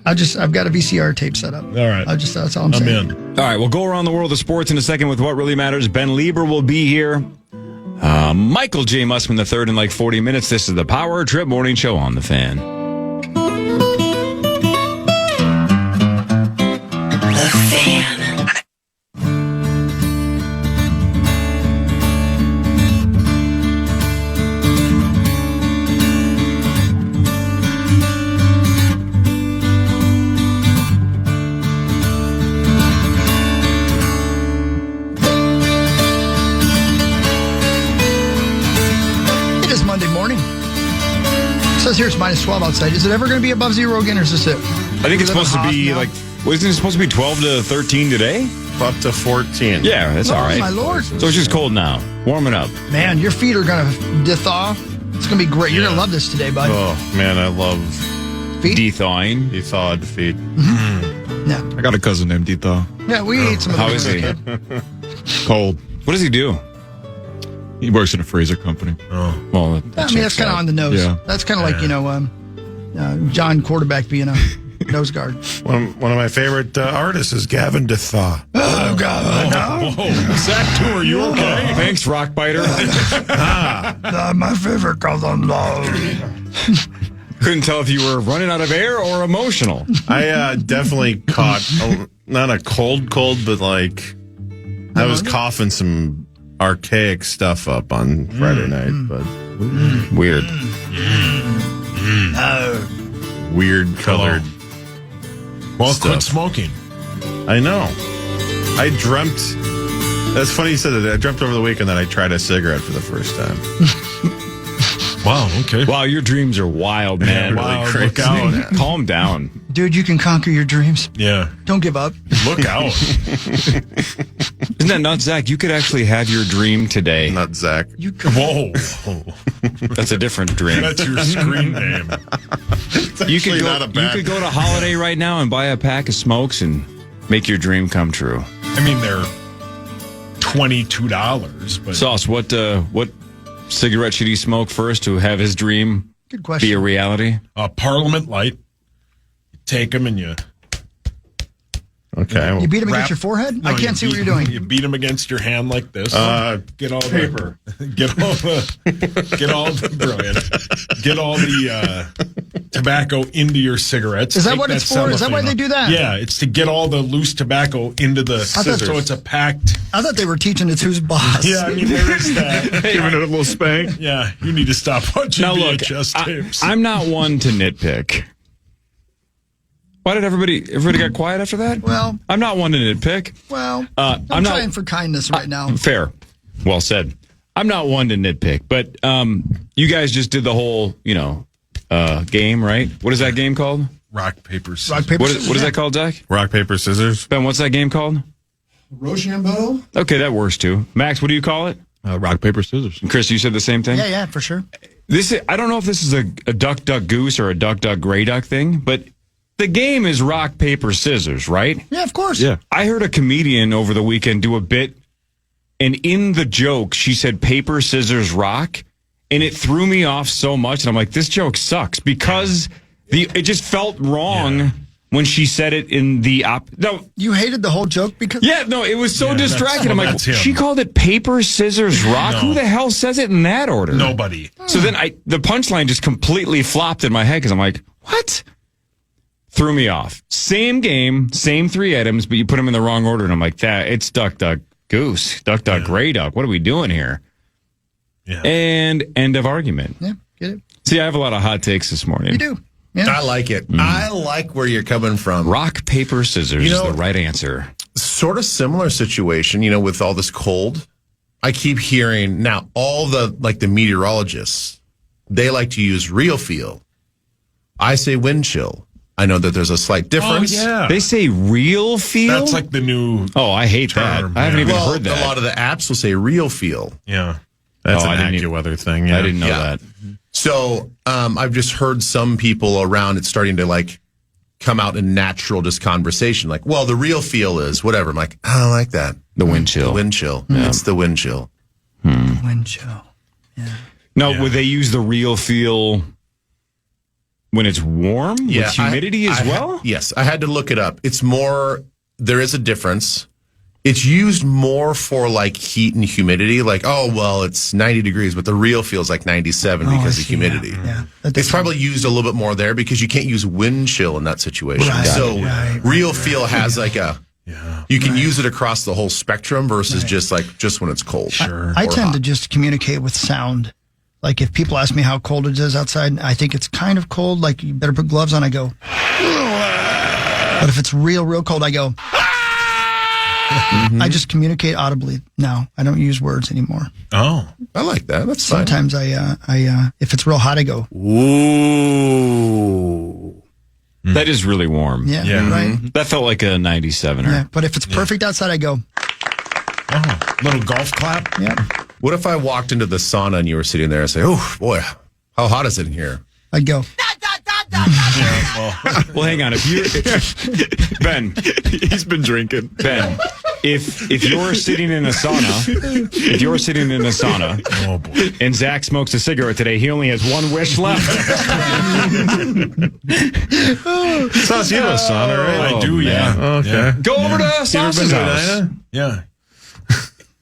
Speaker 3: I've got a VCR tape set up.
Speaker 5: All right.
Speaker 3: That's all I'm
Speaker 5: I'm
Speaker 3: saying.
Speaker 5: in.
Speaker 4: All right, we'll go around the world of sports in a second with What Really Matters. Ben Lieber will be here. Michael J. Mussman III in like 40 minutes. This is the Power Trip Morning Show on The Fan.
Speaker 3: It is Monday morning. It says here it's minus 12 outside. Is it ever going to be above 0 again, or is this it?
Speaker 4: I think it's supposed to be
Speaker 3: now?
Speaker 4: wasn't it supposed to be 12 to 13 today?
Speaker 6: Up to 14.
Speaker 4: Yeah, that's all right.
Speaker 3: Oh, my Lord.
Speaker 4: So it's just cold now. Warming up.
Speaker 3: Man, your feet are going to thaw. It's going to be great. You're going to love this today, bud.
Speaker 6: Oh, man, I love
Speaker 3: Feet?
Speaker 4: De-thawing.
Speaker 6: thawed feet.
Speaker 3: Yeah.
Speaker 8: I got a cousin named Dito.
Speaker 3: Yeah, we ate some of
Speaker 4: How
Speaker 3: those
Speaker 4: is
Speaker 3: as a
Speaker 4: he?
Speaker 3: kid.
Speaker 8: Cold.
Speaker 4: What does he do?
Speaker 8: He works in a freezer company.
Speaker 4: Well,
Speaker 3: I mean, that's kind of on the nose.
Speaker 8: Yeah.
Speaker 3: That's kind of like, John Quarterback being a nose guard.
Speaker 6: One of my favorite artists is Gavin DeThaw.
Speaker 3: Oh, God.
Speaker 5: Oh, Zach, too, are you okay?
Speaker 4: Thanks, Rockbiter.
Speaker 3: My favorite cousin.
Speaker 4: Couldn't tell if you were running out of air or emotional.
Speaker 6: I definitely caught, not a cold, but like, I was coughing some archaic stuff up on Friday night, but
Speaker 4: Weird.
Speaker 6: weird colored.
Speaker 5: Well,
Speaker 6: Stuff.
Speaker 5: quit smoking.
Speaker 6: I know. I dreamt. That's funny you said that. I dreamt over the weekend that I tried a cigarette for the first time.
Speaker 5: Wow, okay.
Speaker 4: Wow, your dreams are wild, man.
Speaker 5: Wow,
Speaker 6: crazy.
Speaker 5: look out.
Speaker 4: Calm down.
Speaker 3: Dude, you can conquer your dreams.
Speaker 5: Yeah,
Speaker 3: Don't give up.
Speaker 5: look out.
Speaker 4: Isn't that nuts, Zach? You could actually have your dream today.
Speaker 6: Not Zach.
Speaker 3: You can.
Speaker 5: Whoa.
Speaker 4: That's a different dream.
Speaker 5: That's your screen name.
Speaker 4: You could
Speaker 6: not a bad-
Speaker 4: go to Holiday right now and buy a pack of smokes and make your dream come true.
Speaker 5: I mean, they're $22, but
Speaker 4: Sauce, what cigarette should he smoke first to have his dream
Speaker 3: Good
Speaker 4: be
Speaker 3: question.
Speaker 4: a reality?
Speaker 5: Parliament Light. You take them and you
Speaker 6: Okay.
Speaker 3: You beat him
Speaker 5: Wrap-
Speaker 3: against your forehead?
Speaker 5: No,
Speaker 3: I can't see what you're doing.
Speaker 5: You beat them against your hand like this. Get all
Speaker 6: paper.
Speaker 5: Get all the brilliant. Get all the tobacco into your cigarettes.
Speaker 3: Is that
Speaker 5: Take
Speaker 3: what it's for? Is that why
Speaker 5: cellophane
Speaker 3: they do
Speaker 5: off.
Speaker 3: that?
Speaker 5: Yeah, it's to get all the loose tobacco into the
Speaker 3: thought-
Speaker 5: so it's a packed.
Speaker 3: I thought they were teaching it's who's boss.
Speaker 5: Yeah, I mean there is that.
Speaker 8: Giving it a little spank.
Speaker 5: Yeah, you need to stop watching
Speaker 4: Now look,
Speaker 5: VHS tapes.
Speaker 4: I'm not one to nitpick. Why did everybody got quiet after that?
Speaker 3: Well-
Speaker 4: I'm not one to nitpick.
Speaker 3: Well,
Speaker 4: I'm
Speaker 3: I'm
Speaker 4: not-
Speaker 3: trying for kindness right now.
Speaker 4: Fair. Well said. I'm not one to nitpick, but you guys just did the whole, game, right? What is that game called?
Speaker 5: Rock, paper, scissors.
Speaker 3: Rock, paper,
Speaker 4: What
Speaker 3: scissors,
Speaker 4: is
Speaker 3: yeah.
Speaker 4: that called, Zach?
Speaker 6: Rock, paper, scissors.
Speaker 4: Ben, what's that game called?
Speaker 3: Rochambeau?
Speaker 4: Okay, that works too. Max, what do you call it?
Speaker 8: Rock, paper, scissors.
Speaker 4: And Chris, you said the same thing?
Speaker 3: Yeah, for sure.
Speaker 4: I don't know if this is a duck, duck, goose or a duck, duck, gray duck thing, but the game is rock, paper, scissors, right?
Speaker 3: Yeah, of course.
Speaker 8: Yeah.
Speaker 4: I heard a comedian over the weekend do a bit, and in the joke, she said paper, scissors, rock, and it threw me off so much. And I'm like, this joke sucks because it just felt wrong when she said it in the No,
Speaker 3: You hated the whole joke because
Speaker 4: it was so distracting. I'm like,
Speaker 5: that's him.
Speaker 4: she called it paper, scissors, rock.
Speaker 5: No.
Speaker 4: Who the hell says it in that order?
Speaker 5: Nobody.
Speaker 4: So then the punchline just completely flopped in my head because I'm like, what? Threw me off. Same game, same three items, but you put them in the wrong order. And I'm like, it's duck, duck, goose, duck, duck, gray duck. What are we doing here?
Speaker 5: Yeah.
Speaker 4: And end of argument.
Speaker 3: Yeah, get it?
Speaker 4: See, I have a lot of hot takes this morning.
Speaker 3: You do. Yeah.
Speaker 9: I like it. I like where you're coming from.
Speaker 4: Rock, paper, scissors
Speaker 9: You know-
Speaker 4: is the right answer.
Speaker 9: Sort of similar situation, with all this cold. I keep hearing now all the meteorologists they like to use real feel. I say wind chill. I know that there's a slight difference.
Speaker 4: They say real feel?
Speaker 5: That's like the new.
Speaker 4: Oh, I hate
Speaker 5: term,
Speaker 4: that. I haven't even heard that.
Speaker 9: A lot of the apps will say real feel.
Speaker 5: Yeah.
Speaker 6: That's
Speaker 4: Oh,
Speaker 6: an
Speaker 4: I didn't
Speaker 6: AccuWeather thing. Yeah.
Speaker 4: I didn't know
Speaker 9: Yeah.
Speaker 4: that.
Speaker 9: So I've just heard some people around it's starting to like come out in natural just conversation. Like, well, the real feel is whatever. I'm like, I don't like that.
Speaker 4: The wind chill.
Speaker 9: The wind chill. It's the wind chill.
Speaker 3: Wind chill.
Speaker 4: No, would they use the real feel when it's warm with humidity as well?
Speaker 9: Yes, I had to look it up. It's more, there is a difference. It's used more for like heat and humidity. Like, oh, well, it's 90 degrees, but the real feels like 97 because of humidity.
Speaker 3: Yeah.
Speaker 9: It's probably used a little bit more there because you can't use wind chill in that situation.
Speaker 3: Right,
Speaker 9: So real
Speaker 3: right.
Speaker 9: feel has like a, you can use it across the whole spectrum versus just when it's cold.
Speaker 3: I tend to just communicate with sound. Like if people ask me how cold it is outside, I think it's kind of cold. Like you better put gloves on. I go. But if it's real cold, I go. I just communicate audibly now. I don't use words anymore.
Speaker 5: Oh,
Speaker 9: I like that. That's fine.
Speaker 3: Sometimes I if it's real hot, I go.
Speaker 9: Ooh.
Speaker 4: That is really warm.
Speaker 3: Yeah. Right.
Speaker 4: That felt like a 97er.
Speaker 3: Yeah. But if it's perfect outside, I go.
Speaker 5: little golf clap.
Speaker 3: Yeah.
Speaker 9: What if I walked into the sauna and you were sitting there and say, oh, boy, how hot is it in here?
Speaker 3: I'd go.
Speaker 4: Well, hang on. If you're Ben,
Speaker 8: He's been drinking.
Speaker 4: Ben, if you're sitting in a sauna,
Speaker 5: Oh, boy.
Speaker 4: and Zach smokes a cigarette today, he only has one wish left.
Speaker 6: Sauce, you have a sauna, right?
Speaker 5: I do, yeah.
Speaker 6: Okay.
Speaker 5: Yeah.
Speaker 4: Go over to
Speaker 6: You ever been
Speaker 4: Sauce's
Speaker 6: to
Speaker 4: house.
Speaker 6: Edina?
Speaker 5: Yeah.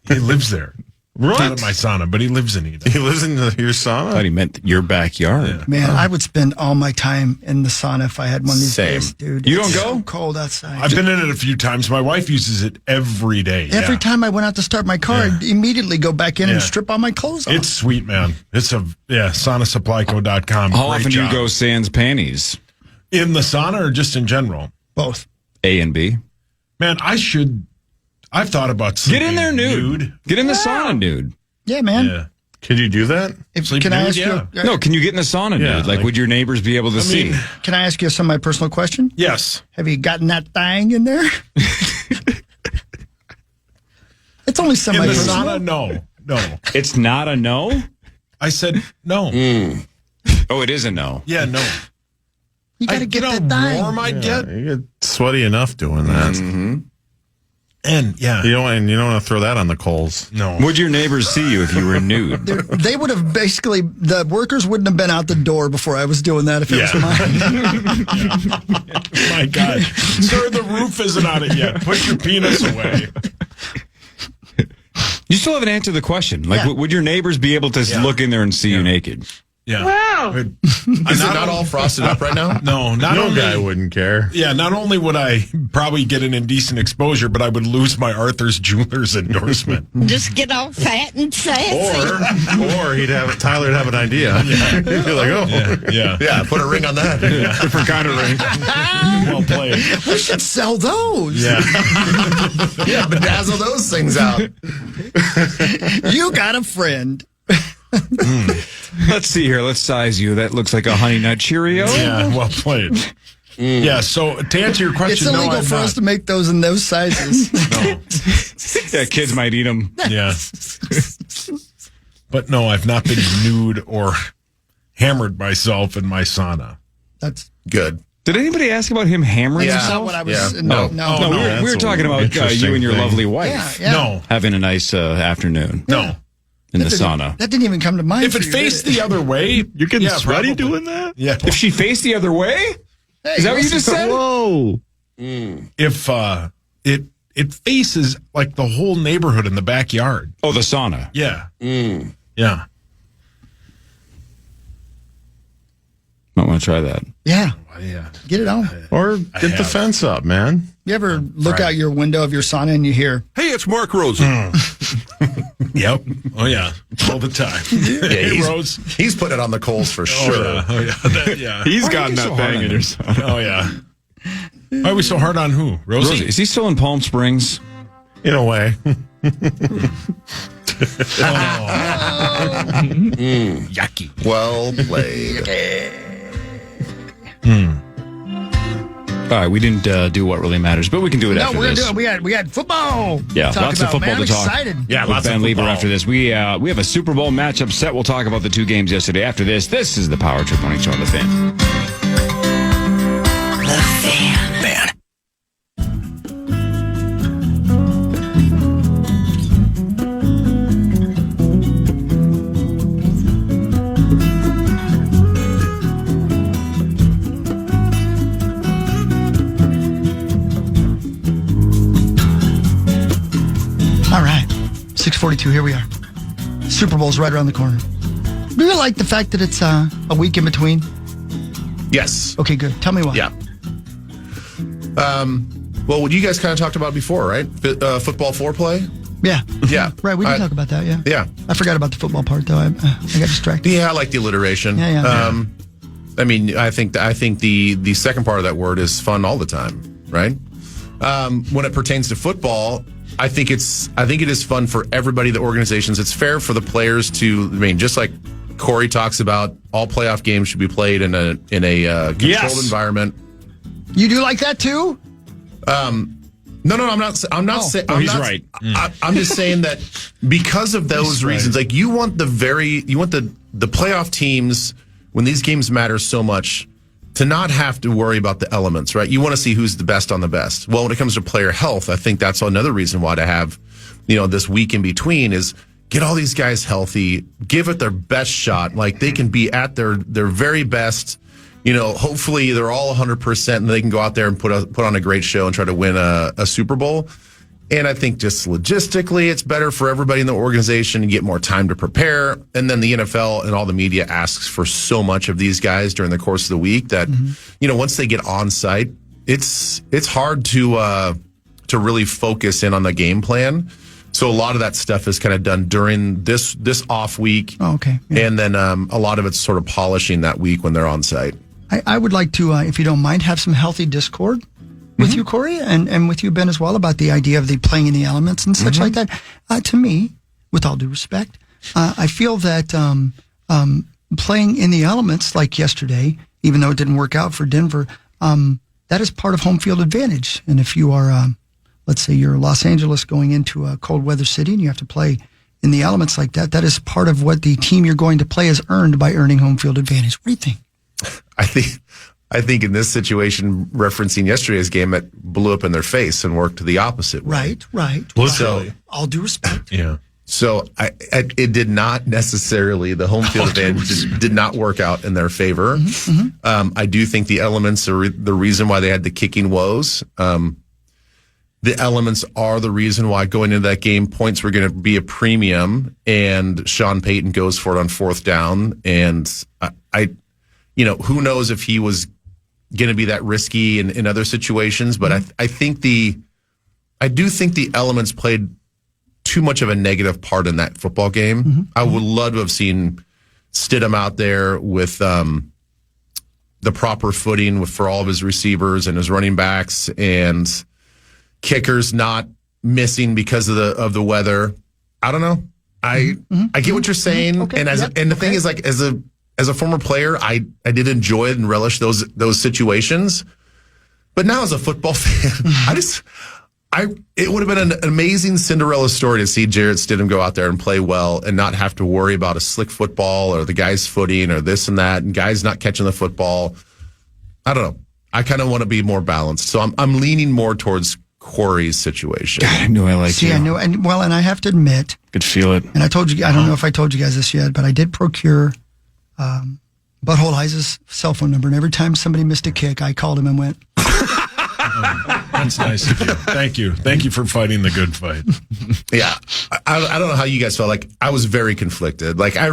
Speaker 5: He lives there.
Speaker 6: Right.
Speaker 5: Not at my sauna, but he lives in Edina.
Speaker 6: He lives in your
Speaker 4: I thought
Speaker 6: sauna?
Speaker 4: he meant your backyard.
Speaker 3: Man, I would spend all my time in the sauna if I had one of these
Speaker 9: Same.
Speaker 3: days, dude.
Speaker 4: You don't
Speaker 3: It's
Speaker 4: go?
Speaker 3: so cold outside.
Speaker 5: I've been in it a few times. My wife uses it every day.
Speaker 3: Every
Speaker 5: yeah.
Speaker 3: time I went out to start my car, I'd immediately go back in and
Speaker 5: Yeah.
Speaker 3: strip all my clothes off.
Speaker 5: It's sweet, man. It's saunasupplyco.com.
Speaker 4: How
Speaker 5: Great
Speaker 4: often
Speaker 5: job.
Speaker 4: do you go sans panties?
Speaker 5: In the sauna or just in general?
Speaker 3: both.
Speaker 4: A and B.
Speaker 5: Man, I've thought about
Speaker 4: Get
Speaker 5: sleeping
Speaker 4: in there nude. Get in the sauna nude.
Speaker 3: Yeah, man.
Speaker 5: Yeah.
Speaker 6: Could you do that?
Speaker 5: Sleep
Speaker 3: Can I
Speaker 5: nude,
Speaker 3: ask
Speaker 5: yeah.
Speaker 3: you?
Speaker 4: No, can you get in the sauna
Speaker 6: Yeah,
Speaker 4: nude? Like,
Speaker 6: like-
Speaker 4: would your neighbors be able to see?
Speaker 3: Can I ask you some of my personal question?
Speaker 5: Yes.
Speaker 3: Have you gotten that thing in there? It's only
Speaker 5: In
Speaker 3: semi
Speaker 5: the
Speaker 3: personal.
Speaker 5: sauna, no.
Speaker 4: It's not a no?
Speaker 5: I said no.
Speaker 4: Oh, it is a no.
Speaker 5: Yeah, no.
Speaker 3: You got to get that
Speaker 5: how
Speaker 3: thing.
Speaker 5: warm I'd get.
Speaker 6: You get sweaty enough doing that.
Speaker 5: And yeah,
Speaker 6: You don't want to throw that on the coals.
Speaker 5: no.
Speaker 4: Would your neighbors see you if you were nude?
Speaker 3: They would have basically, the workers wouldn't have been out the door before I was doing that if it was mine.
Speaker 5: My God. Sir, the roof isn't on it yet. Put your penis away.
Speaker 4: You still haven't answered the question. Like,
Speaker 3: Yeah.
Speaker 4: would your neighbors be able to look in there and see you naked?
Speaker 5: Yeah. Wow.
Speaker 9: Is it not all frosted up right now?
Speaker 5: No, not
Speaker 6: No
Speaker 5: only.
Speaker 6: guy wouldn't care.
Speaker 5: Yeah, not only would I probably get an indecent exposure, but I would lose my Arthur's Jewelers endorsement.
Speaker 10: Just get all fat and sassy.
Speaker 6: Or Tyler would have an idea. He'd be like, oh.
Speaker 5: Yeah.
Speaker 9: Yeah, put a ring on that.
Speaker 5: Different kind of ring. Well played.
Speaker 3: We should sell those.
Speaker 5: Yeah.
Speaker 9: Yeah, bedazzle those things out.
Speaker 3: You got a friend.
Speaker 4: Let's see here. Let's size you. That looks like a Honey Nut Cheerio.
Speaker 5: Yeah, well played. Yeah, so to answer your
Speaker 3: It's
Speaker 5: question, no,
Speaker 3: illegal
Speaker 5: I'm
Speaker 3: for
Speaker 5: not.
Speaker 3: us to make those in those sizes.
Speaker 5: No.
Speaker 4: Yeah, kids might eat them.
Speaker 5: Yeah. But no, I've not been nude or hammered myself in my sauna.
Speaker 3: That's
Speaker 9: Good.
Speaker 4: Did anybody ask about him hammering
Speaker 9: Yeah.
Speaker 3: not
Speaker 4: himself?
Speaker 3: what I was.
Speaker 9: Yeah.
Speaker 3: No,
Speaker 5: Oh,
Speaker 3: no.
Speaker 4: No, we
Speaker 6: that's
Speaker 4: were
Speaker 6: a
Speaker 4: talking about
Speaker 6: interesting
Speaker 4: you and your
Speaker 6: thing.
Speaker 4: lovely wife
Speaker 3: Yeah.
Speaker 5: No.
Speaker 4: having a nice afternoon
Speaker 5: No.
Speaker 4: in the
Speaker 3: That didn't-
Speaker 4: sauna.
Speaker 3: That didn't even come to mind.
Speaker 5: If it
Speaker 3: for you,
Speaker 5: faced
Speaker 3: did it?
Speaker 5: the other way,
Speaker 8: You're getting
Speaker 5: yeah,
Speaker 8: sweaty
Speaker 5: probably.
Speaker 8: doing that?
Speaker 5: Yeah.
Speaker 4: If she faced the other way?
Speaker 3: Hey,
Speaker 4: Is that what you just said?
Speaker 8: Whoa.
Speaker 5: If it faces like the whole neighborhood in the backyard.
Speaker 4: Oh, the sauna.
Speaker 5: Yeah. Yeah.
Speaker 4: Might want to try that.
Speaker 3: Yeah,
Speaker 5: Yeah.
Speaker 3: get it on.
Speaker 6: Or get the fence up, man.
Speaker 3: You ever look out your window of your sauna and you hear,
Speaker 8: Hey, it's Mark Rosen.
Speaker 5: Yep. Oh yeah. All the time. Hey, Rose.
Speaker 9: He's putting it on the coals for sure.
Speaker 5: Oh yeah. That- yeah.
Speaker 8: He's
Speaker 4: Why are
Speaker 8: gotten
Speaker 4: you
Speaker 8: that
Speaker 4: so hard
Speaker 8: bang
Speaker 4: on
Speaker 8: in
Speaker 4: him?
Speaker 8: your son.
Speaker 5: Oh yeah. Why are we so hard on who? Rosie?
Speaker 4: Rosie, is he still in Palm Springs?
Speaker 6: In a way.
Speaker 5: Yucky.
Speaker 9: Well played.
Speaker 4: All right, we didn't do what really matters, but we can do it
Speaker 3: No,
Speaker 4: after
Speaker 3: we're going
Speaker 4: this.
Speaker 3: to do it. We got football.
Speaker 4: Yeah,
Speaker 3: to talk
Speaker 4: lots
Speaker 3: about,
Speaker 4: of football
Speaker 3: man.
Speaker 4: to
Speaker 3: I'm
Speaker 4: talk.
Speaker 3: excited.
Speaker 5: Yeah,
Speaker 4: With
Speaker 5: lots
Speaker 4: Ben
Speaker 5: of
Speaker 4: Lieber
Speaker 5: football.
Speaker 4: after this. We have a Super Bowl matchup set. We'll talk about the two games yesterday. After this is the Power Trip Morning Show on the Fan.
Speaker 3: All right. 6:42. Here we are. Super Bowl's right around the corner. Do you like the fact that it's a week in between?
Speaker 9: Yes.
Speaker 3: Okay, good. Tell me why.
Speaker 9: Yeah. Well, what you guys kind of talked about before, right? Football foreplay.
Speaker 3: Yeah.
Speaker 9: Yeah.
Speaker 3: Right. We did talk about that. Yeah.
Speaker 9: Yeah.
Speaker 3: I forgot about the football part though. I got distracted.
Speaker 9: Yeah, I like the alliteration.
Speaker 3: Yeah.
Speaker 9: I mean, I think the second part of that word is fun all the time, right? When it pertains to football, I think it is fun for everybody, the organizations. It's fair for the players to. I mean, just like Corey talks about, all playoff games should be played in a controlled environment.
Speaker 3: You do like that too?
Speaker 9: No, I'm not. I'm not saying.
Speaker 4: he's right.
Speaker 9: I'm just saying that because of those reasons, like you want the playoff teams when these games matter so much to not have to worry about the elements, right? You want to see who's the best on the best. Well, when it comes to player health, I think that's another reason why to have, this week in between is get all these guys healthy, give it their best shot. Like they can be at their very best. Hopefully they're all 100% and they can go out there and put on a great show and try to win a Super Bowl. And I think just logistically, it's better for everybody in the organization to get more time to prepare. And then the NFL and all the media asks for so much of these guys during the course of the week that, once they get on site, it's hard to really focus in on the game plan. So a lot of that stuff is kind of done during this off week.
Speaker 3: Oh, okay. Yeah.
Speaker 9: And then a lot of it's sort of polishing that week when they're on site.
Speaker 3: I would like to, if you don't mind, have some healthy discord with you, Corey, and with you, Ben, as well, about the idea of the playing in the elements and such like that. To me, with all due respect, I feel that playing in the elements like yesterday, even though it didn't work out for Denver, that is part of home field advantage. And if you are, let's say you're Los Angeles going into a cold weather city and you have to play in the elements like that, that is part of what the team you're going to play has earned by earning home field advantage. What do you think?
Speaker 9: I think in this situation, referencing yesterday's game, it blew up in their face and worked the opposite way.
Speaker 3: Right.
Speaker 9: So,
Speaker 3: all due respect.
Speaker 5: Yeah.
Speaker 9: So it did not necessarily, the home field advantage did not work out in their favor. I do think the elements are the reason why they had the kicking woes. The elements are the reason why going into that game, points were going to be a premium, and Sean Payton goes for it on fourth down. And who knows if he was going to be that risky in other situations, but I do think the elements played too much of a negative part in that football game. I would love to have seen Stidham out there with the proper footing for all of his receivers and his running backs, and kickers not missing because of the weather. I don't know. I get what you're saying,
Speaker 3: Okay.
Speaker 9: and the thing is, like, as a former player, I did enjoy it and relish those situations. But now as a football fan, it would have been an amazing Cinderella story to see Jarrett Stidham go out there and play well and not have to worry about a slick football or the guy's footing or this and that, and guys not catching the football. I don't know. I kind of want to be more balanced. So I'm leaning more towards Corey's situation.
Speaker 4: God, I knew I liked you.
Speaker 3: I knew, and I have to admit,
Speaker 4: Could feel it.
Speaker 3: and I told you, I don't know if I told you guys this yet, but I did procure Butthole Eyes' cell phone number, and every time somebody missed a kick, I called him and went.
Speaker 5: That's nice of you. Thank you. Thank you for fighting the good fight.
Speaker 9: Yeah. I don't know how you guys felt. Like, I was very conflicted. Like, I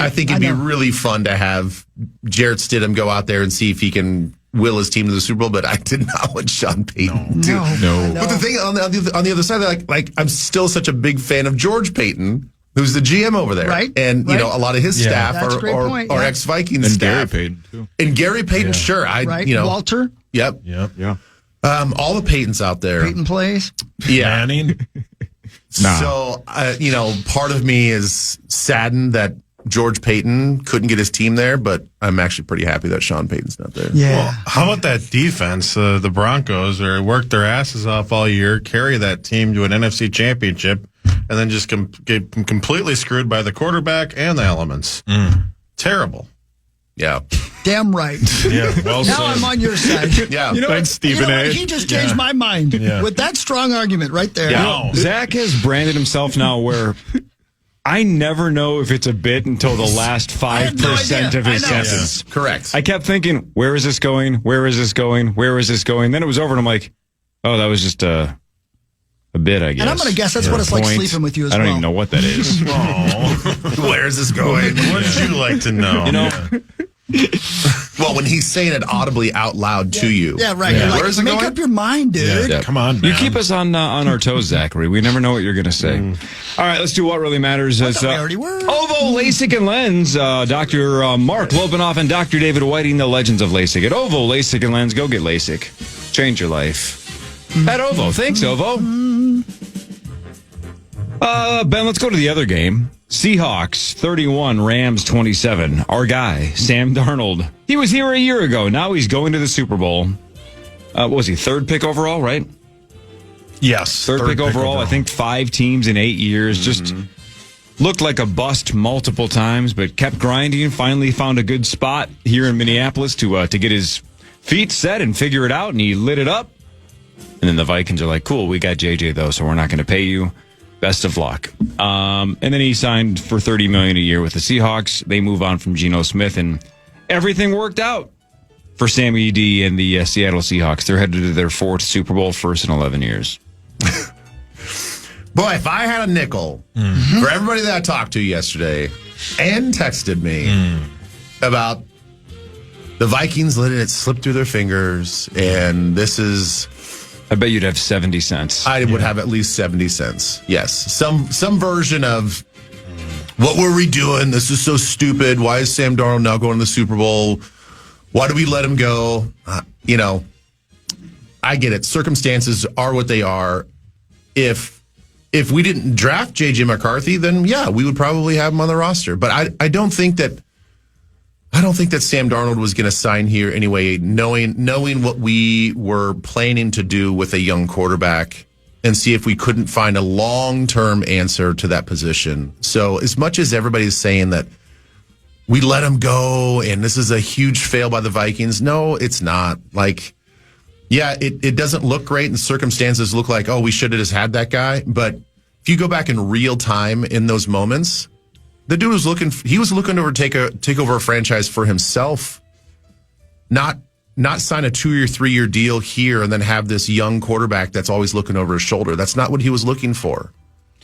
Speaker 9: think it'd be really fun to have Jarrett Stidham go out there and see if he can will his team to the Super Bowl, but I did not want Sean Payton to.
Speaker 3: No.
Speaker 9: But the thing on the other side, like I'm still such a big fan of George Payton, who's the GM over there.
Speaker 3: Right.
Speaker 9: And, a lot of his staff
Speaker 3: That's a great point,
Speaker 9: are
Speaker 3: yeah.
Speaker 9: ex-Vikings
Speaker 8: And
Speaker 9: staff.
Speaker 8: Gary Payton, too.
Speaker 9: And Gary Payton, sure.
Speaker 3: Walter,
Speaker 9: Yep.
Speaker 5: Yep.
Speaker 8: Yeah.
Speaker 9: All the Paytons out there.
Speaker 3: Peyton plays.
Speaker 9: Yeah.
Speaker 5: Manning.
Speaker 4: Nah.
Speaker 9: So, part of me is saddened that George Payton couldn't get his team there, but I'm actually pretty happy that Sean Payton's not there.
Speaker 3: Yeah.
Speaker 6: Well, how about that defense? The Broncos worked their asses off all year, carry that team to an NFC championship, and then just get completely screwed by the quarterback and the elements. Terrible.
Speaker 9: Yeah.
Speaker 3: Damn right.
Speaker 6: Yeah, well
Speaker 3: Now
Speaker 6: said.
Speaker 3: I'm on your side.
Speaker 9: Yeah.
Speaker 8: Thanks, Stephen A.
Speaker 3: He just changed my mind with that strong argument right there.
Speaker 6: Yeah.
Speaker 4: Zach has branded himself now where I never know if it's a bit until the last 5% of his
Speaker 3: I know.
Speaker 4: sentence.
Speaker 9: Correct.
Speaker 4: I kept thinking, where is this going? Where is this going? Where is this going? Then it was over, and I'm like, oh, that was just a bit, I guess.
Speaker 3: And I'm going to guess that's what it's like sleeping with you as
Speaker 4: I don't
Speaker 3: well.
Speaker 4: even know what that is.
Speaker 9: Where is this going?
Speaker 6: Wouldn't you like to know?
Speaker 4: You know,
Speaker 9: Well, when he's saying it audibly out loud to you.
Speaker 3: Yeah, right. You're like,
Speaker 9: Where's it
Speaker 3: make
Speaker 9: going?
Speaker 3: up your mind, dude.
Speaker 4: Yeah.
Speaker 5: Come on, man.
Speaker 4: you keep us on our toes, Zachary. We never know what you're going to say. All right, let's do what really matters.
Speaker 3: I thought we already were.
Speaker 4: OVO, LASIK, and Lens. Dr. Mark Lopinoff and Dr. David Whiting, the legends of LASIK. At OVO, LASIK, and Lens, go get LASIK. Change your life. At OVO. Thanks, OVO. Ben, let's go to the other game. Seahawks 31, Rams 27. Our guy, Sam Darnold. He was here a year ago. Now he's going to the Super Bowl. What was he? Third pick overall, right?
Speaker 5: Yes.
Speaker 4: Third pick overall. I think 5 teams in 8 years. Just looked like a bust multiple times, but kept grinding. Finally found a good spot here in Minneapolis to get his feet set and figure it out, and he lit it up. And then the Vikings are like, cool, we got JJ, though, so we're not going to pay you. Best of luck. And then he signed for $30 million a year with the Seahawks. They move on from Geno Smith, and everything worked out for Sammy D and the Seattle Seahawks. They're headed to their 4th Super Bowl, first in 11 years.
Speaker 9: Boy, if I had a nickel for everybody that I talked to yesterday and texted me about the Vikings letting it slip through their fingers, and this is...
Speaker 4: I bet you'd have 70 cents.
Speaker 9: I would have at least 70 cents. Yes. Some version of what were we doing? This is so stupid. Why is Sam Darnold now going to the Super Bowl? Why do we let him go? I get it. Circumstances are what they are. If we didn't draft J.J. McCarthy, then yeah, we would probably have him on the roster. But I don't think that Sam Darnold was going to sign here anyway, knowing what we were planning to do with a young quarterback and see if we couldn't find a long-term answer to that position. So as much as everybody's saying that we let him go and this is a huge fail by the Vikings, no, it's not. Like, yeah, it doesn't look great and circumstances look like, oh, we should have just had that guy. But if you go back in real time in those moments, the dude was looking to take over a franchise for himself, not sign a 2 or 3 year deal here and then have this young quarterback that's always looking over his shoulder. That's not what he was looking for.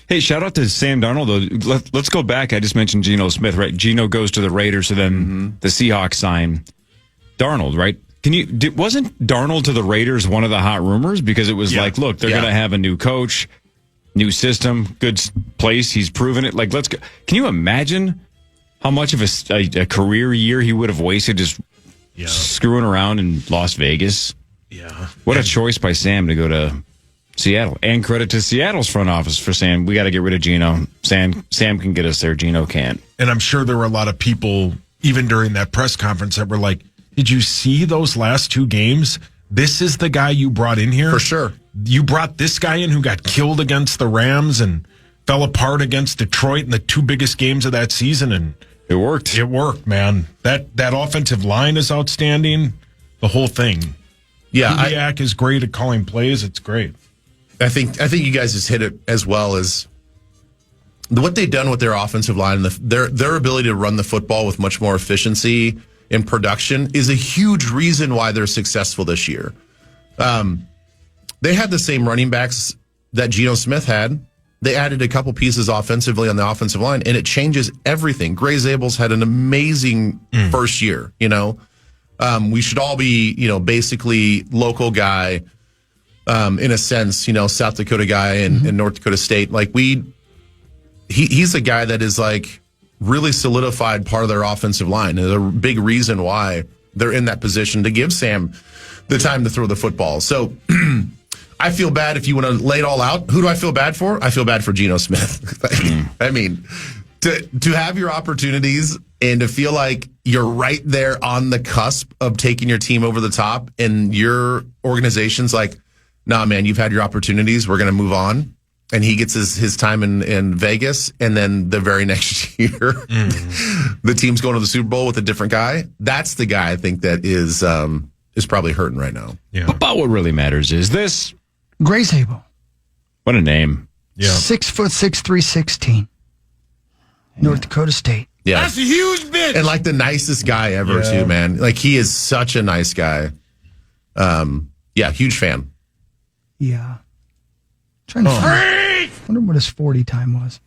Speaker 4: Hey, shout out to Sam Darnold, though. Let's go back. I just mentioned Geno Smith, right? Geno goes to the Raiders, so then the Seahawks sign Darnold, right? Wasn't Darnold to the Raiders one of the hot rumors? Because it was like, look, they're going to have a new coach, new system, good place. He's proven it. Like, let's go. Can you imagine how much of a career year he would have wasted just screwing around in Las Vegas?
Speaker 5: Yeah.
Speaker 4: What a choice by Sam to go to Seattle. And credit to Seattle's front office for saying, we got to get rid of Geno. Sam can get us there. Geno can't.
Speaker 5: And I'm sure there were a lot of people, even during that press conference, that were like, did you see those last 2 games? This is the guy you brought in here?
Speaker 9: For sure.
Speaker 5: You brought this guy in who got killed against the Rams and fell apart against Detroit in the 2 biggest games of that season, and
Speaker 4: it worked.
Speaker 5: It worked, man. That offensive line is outstanding. The whole thing.
Speaker 9: Yeah,
Speaker 5: Kubiak is great at calling plays. It's great.
Speaker 9: I think you guys just hit it as well as what they've done with their offensive line, their ability to run the football with much more efficiency and production is a huge reason why they're successful this year. They had the same running backs that Geno Smith had. They added a couple pieces offensively on the offensive line, and it changes everything. Gray Zabel's had an amazing first year. We should all be, basically local guy, in a sense, South Dakota guy and North Dakota State. Like he's a guy that is like really solidified part of their offensive line. And a big reason why they're in that position to give Sam the time to throw the football. So I feel bad if you want to lay it all out. Who do I feel bad for? I feel bad for Geno Smith. I mean, to have your opportunities and to feel like you're right there on the cusp of taking your team over the top, and your organization's like, nah, man, you've had your opportunities. We're going to move on. And he gets his time in Vegas, and then the very next year, the team's going to the Super Bowl with a different guy. That's the guy I think that is probably hurting right now.
Speaker 5: Yeah.
Speaker 4: But what really matters is this.
Speaker 3: Grace Hable.
Speaker 4: What a name.
Speaker 5: Yeah.
Speaker 3: 6'6", 316. North Dakota State.
Speaker 9: Yeah.
Speaker 1: That's a huge bitch.
Speaker 9: And like the nicest guy ever, too, man. Like, he is such a nice guy. Yeah, huge fan.
Speaker 3: Yeah. Trying to I wonder what his 40 time was.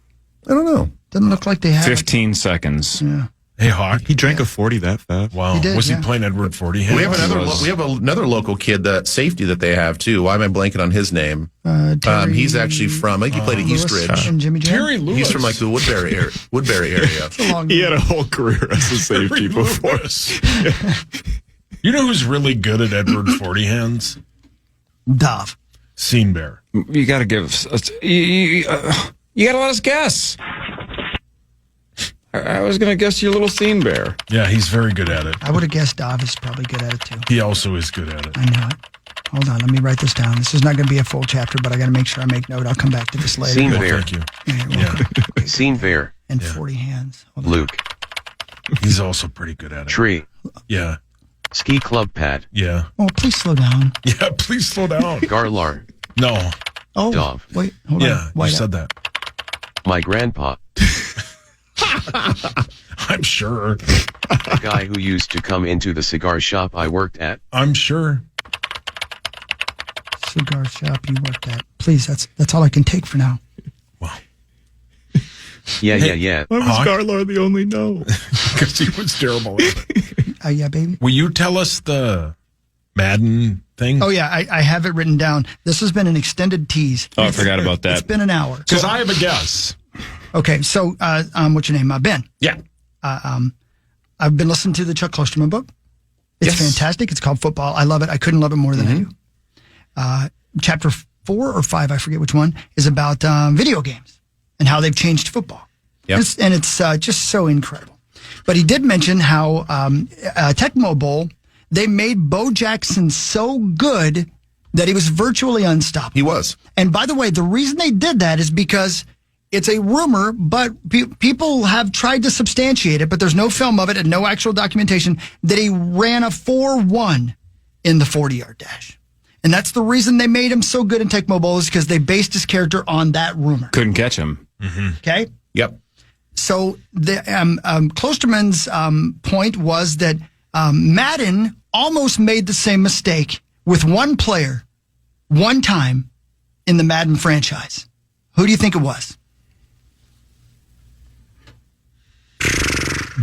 Speaker 9: I don't know.
Speaker 3: Doesn't look like they had
Speaker 4: 15 seconds.
Speaker 3: Yeah.
Speaker 5: Hey, Hawk.
Speaker 8: He drank a 40 that fast.
Speaker 5: Wow.
Speaker 3: He did,
Speaker 5: Was
Speaker 3: yeah.
Speaker 5: he playing Edward 40?
Speaker 9: We have another local kid, that safety that they have too. Why am I blanking on his name?
Speaker 3: Terry
Speaker 9: He's actually from. I think he played at East
Speaker 3: Lewis
Speaker 9: Ridge.
Speaker 3: and Jimmy Jam.
Speaker 5: Terry Lewis.
Speaker 9: He's from like the Woodbury area.
Speaker 3: It's a long
Speaker 8: He
Speaker 3: name.
Speaker 8: had a whole career as a safety before.
Speaker 5: You know who's really good at Edward 40 hands?
Speaker 3: Dove.
Speaker 5: Scene Bear.
Speaker 4: You got to give us. You got to let us guess. I was going to guess your little scene bear.
Speaker 5: Yeah, he's very good at it.
Speaker 3: I would have guessed Dove is probably good at it too.
Speaker 5: He also is good at it.
Speaker 3: I know it. Hold on, let me write this down. This is not going to be a full chapter, but I got to make sure I make note. I'll come back to this later.
Speaker 11: Scene
Speaker 5: Well,
Speaker 11: Bear.
Speaker 5: thank you.
Speaker 3: Yeah, you're welcome.
Speaker 11: Scene Bear.
Speaker 3: And 40 hands. Hold on.
Speaker 11: Luke.
Speaker 5: He's also pretty good at it.
Speaker 11: Tree.
Speaker 5: Yeah.
Speaker 11: Ski Club Pad.
Speaker 5: Yeah.
Speaker 3: Oh, please slow down.
Speaker 5: Yeah, please slow down.
Speaker 11: Garlar.
Speaker 5: No.
Speaker 3: Oh,
Speaker 11: Dove.
Speaker 3: wait, hold
Speaker 5: Yeah,
Speaker 3: on.
Speaker 5: you
Speaker 3: Wait,
Speaker 5: said that.
Speaker 11: My grandpa.
Speaker 5: I'm sure.
Speaker 11: The guy who used to come into the cigar shop I worked at.
Speaker 5: I'm sure.
Speaker 3: Cigar shop you worked at. Please, that's all I can take for now.
Speaker 5: Wow.
Speaker 11: Yeah.
Speaker 8: Why was
Speaker 5: Hawk?
Speaker 8: Garlar the only no?
Speaker 5: Because he was terrible at it.
Speaker 3: Yeah, baby.
Speaker 5: Will you tell us the Madden thing?
Speaker 3: Oh, yeah, I have it written down. This has been an extended tease.
Speaker 4: Oh, I forgot about that.
Speaker 3: It's been an hour.
Speaker 5: Because I have a guess.
Speaker 3: Okay, so what's your name? Ben.
Speaker 9: Yeah.
Speaker 3: I've been listening to the Chuck Klosterman book. It's fantastic. It's called Football. I love it. I couldn't love it more than I do. Chapter 4 or 5, I forget which one, is about video games and how they've changed football.
Speaker 9: Yep.
Speaker 3: And it's just so incredible. But he did mention how Tecmo Bowl, they made Bo Jackson so good that he was virtually unstoppable.
Speaker 9: He was.
Speaker 3: And by the way, the reason they did that is because it's a rumor, but people have tried to substantiate it, but there's no film of it and no actual documentation that he ran a 4.1 in the 40-yard dash. And that's the reason they made him so good in Tecmo Bowl, is because they based his character on that rumor.
Speaker 4: Couldn't catch him.
Speaker 3: Okay?
Speaker 9: Yep.
Speaker 3: So the Klosterman's point was that Madden almost made the same mistake with one player, one time in the Madden franchise. Who do you think it was?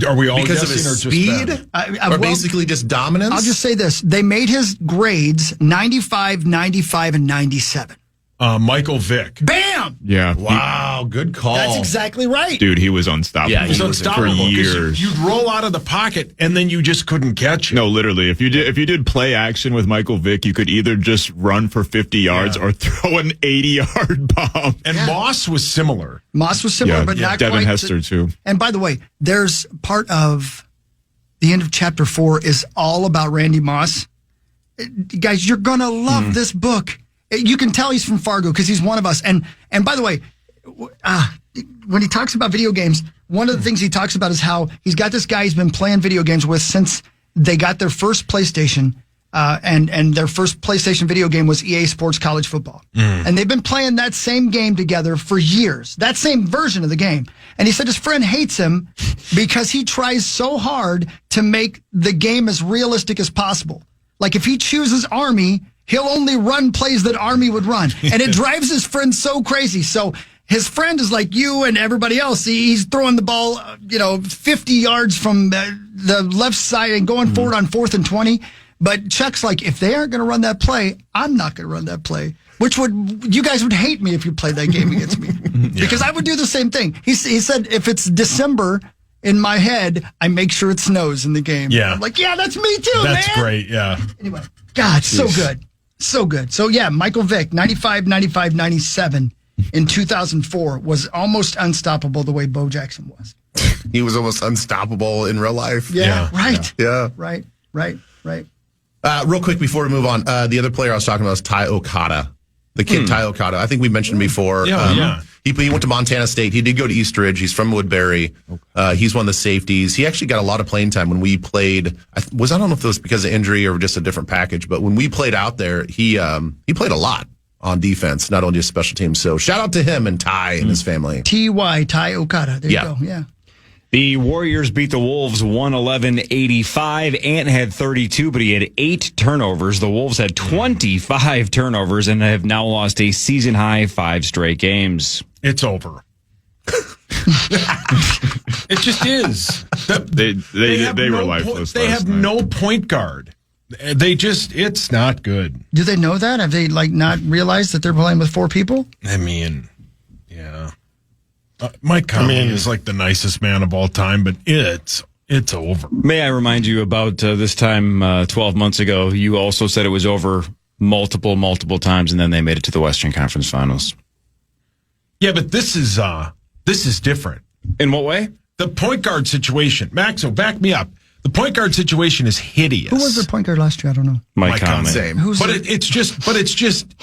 Speaker 5: Are we all
Speaker 9: Because of
Speaker 5: guessing
Speaker 9: his
Speaker 5: or just
Speaker 9: speed?
Speaker 5: Ben?
Speaker 9: Or basically just dominance?
Speaker 3: I'll just say this. They made his grades 95, 95, and 97.
Speaker 5: Michael Vick.
Speaker 3: Bam!
Speaker 8: Yeah.
Speaker 9: Wow, good call.
Speaker 3: That's exactly right.
Speaker 8: Dude, he was unstoppable.
Speaker 9: Yeah, he
Speaker 5: He's
Speaker 9: was
Speaker 5: unstoppable.
Speaker 8: for
Speaker 5: 'cause
Speaker 8: years.
Speaker 5: You'd roll out of the pocket and then you just couldn't catch it.
Speaker 8: No, literally. If you did play action with Michael Vick, you could either just run for 50 yards or throw an 80-yard bomb.
Speaker 5: And Moss was similar.
Speaker 3: Moss was similar, but not
Speaker 8: Devin
Speaker 3: quite.
Speaker 8: Hester too.
Speaker 3: And by the way, there's part of the end of chapter 4 is all about Randy Moss. Guys, you're going to love this book. You can tell he's from Fargo because he's one of us. And by the way, when he talks about video games, one of the things he talks about is how he's got this guy he's been playing video games with since they got their first PlayStation. And their first PlayStation video game was EA Sports College Football. And they've been playing that same game together for years, that same version of the game. And he said his friend hates him because he tries so hard to make the game as realistic as possible. Like if he chooses Army, he'll only run plays that Army would run. And it drives his friend so crazy. So his friend is like you and everybody else. He's throwing the ball, 50 yards from the left side and going forward on 4th and 20. But Chuck's like, if they aren't going to run that play, I'm not going to run that play. You guys would hate me if you played that game against me. Because I would do the same thing. He said, if it's December in my head, I make sure it snows in the game.
Speaker 5: Yeah.
Speaker 3: I'm like, yeah, that's me too, man.
Speaker 5: That's great, yeah.
Speaker 3: Anyway, God, so good. So good. So, yeah, Michael Vick, 95, 95, 97 in 2004 was almost unstoppable the way Bo Jackson was.
Speaker 9: He was almost unstoppable in real life.
Speaker 3: Yeah. Right.
Speaker 9: Yeah.
Speaker 3: Right.
Speaker 9: Real quick before we move on, the other player I was talking about is Ty Okada. The kid Ty Okada. I think we mentioned him before. He went to Montana State. He did go to Eastridge. He's from Woodbury. He's one of the safeties. He actually got a lot of playing time when we played. I don't know if it was because of injury or just a different package, but when we played out there, he played a lot on defense, not only just special teams. So shout out to him and Ty and his family.
Speaker 3: Ty Okada. There you go. Yeah.
Speaker 4: The Warriors beat the Wolves 111-85. Ant had 32, but he had 8 turnovers. The Wolves had 25 turnovers and have now lost a season-high 5 straight games.
Speaker 5: It's over. It just is.
Speaker 8: They were lifeless.
Speaker 5: They have no point guard. It's not good.
Speaker 3: Do they know that? Have they not realized that they're playing with 4 people?
Speaker 5: I mean, yeah. Mike Conley is like the nicest man of all time, but it's over.
Speaker 4: May I remind you about this time 12 months ago, you also said it was over multiple times, and then they made it to the Western Conference Finals.
Speaker 5: Yeah, but this is different.
Speaker 4: In what way?
Speaker 5: The point guard situation. Maxo, back me up. The point guard situation is hideous.
Speaker 3: Who was their point guard last year? I don't know.
Speaker 4: Mike Conley.
Speaker 9: Same.
Speaker 5: It's just.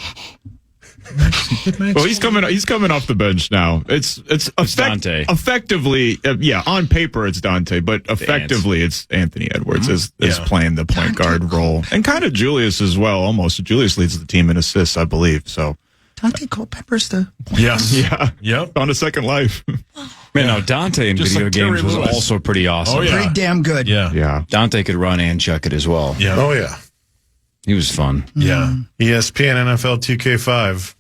Speaker 8: Well, he's coming off the bench now. It's
Speaker 4: Dante.
Speaker 8: Effectively, on paper it's Dante, but effectively it's Anthony Edwards is playing the point guard role, and kind of Julius as well. Almost Julius leads the team in assists, I believe. So
Speaker 3: Dante Culpepper's the
Speaker 5: yes,
Speaker 8: yep, on a second life.
Speaker 4: Man, no, Dante in
Speaker 5: Just
Speaker 4: video
Speaker 5: like Terry
Speaker 4: games was
Speaker 5: Lewis.
Speaker 4: also pretty awesome.
Speaker 5: Oh, yeah.
Speaker 3: pretty damn good.
Speaker 8: Yeah.
Speaker 4: Dante could run and chuck it as well.
Speaker 5: Yeah.
Speaker 9: Oh, yeah.
Speaker 4: He was fun.
Speaker 5: Yeah.
Speaker 6: ESPN NFL 2K5,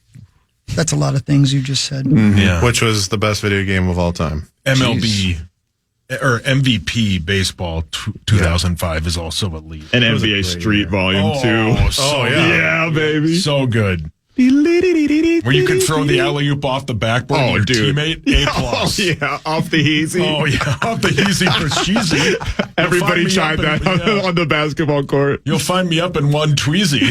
Speaker 3: That's a lot of things you just said.
Speaker 5: Yeah.
Speaker 6: which was the best video game of all time.
Speaker 5: MLB or MVP baseball 2005 is also elite.
Speaker 8: And NBA Street Volume 2.
Speaker 5: So
Speaker 8: yeah, baby.
Speaker 5: So good. Where you could throw the alley-oop off the backboard to your teammate, A+.
Speaker 8: Oh, yeah, off the easy.
Speaker 5: Oh, yeah, off the easy for cheesy.
Speaker 8: Everybody tried that on the basketball court.
Speaker 5: You'll find me up in one tweezy.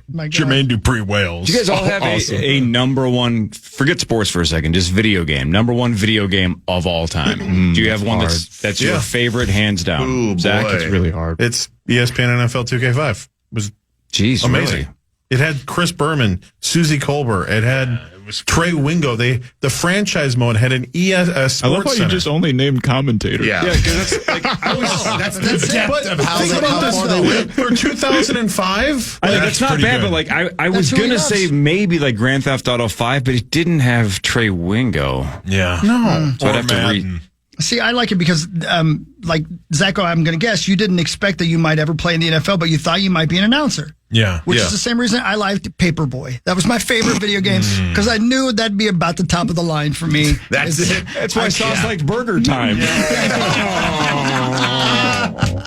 Speaker 3: My God.
Speaker 5: Jermaine Dupri Wales.
Speaker 4: Do you guys all have a number one, forget sports for a second, just video game, number one video game of all time? Do you have one that's your favorite, hands down?
Speaker 9: Ooh,
Speaker 4: Zach,
Speaker 9: boy.
Speaker 4: it's really hard.
Speaker 6: It's ESPN NFL 2K5. It was
Speaker 4: Jeez,
Speaker 6: amazing.
Speaker 4: really?
Speaker 6: It had Chris Berman, Susie Colbert. It had Trey Wingo. The franchise mode had an sports
Speaker 8: I love how you
Speaker 6: center.
Speaker 8: just only named commentators.
Speaker 9: Yeah.
Speaker 4: because that's like,
Speaker 9: That's the depth of how
Speaker 6: Think about
Speaker 9: far
Speaker 6: this,
Speaker 9: they went.
Speaker 6: for 2005.
Speaker 4: I think it's not
Speaker 5: pretty
Speaker 4: bad,
Speaker 5: good.
Speaker 4: but like I was
Speaker 3: who he
Speaker 4: gonna
Speaker 3: loves.
Speaker 4: say maybe like Grand Theft Auto 5, but it didn't have Trey Wingo.
Speaker 5: Yeah.
Speaker 6: No.
Speaker 4: So I'd
Speaker 5: Or
Speaker 4: have to
Speaker 5: Madden.
Speaker 3: See, I like it because, like, Zacho, I'm going to guess you didn't expect that you might ever play in the NFL, but you thought you might be an announcer.
Speaker 5: Yeah.
Speaker 3: Which is the same reason I liked Paperboy. That was my favorite video game because I knew that'd be about the top of the line for me.
Speaker 9: That's it.
Speaker 4: That's why Sauce liked Burger Time.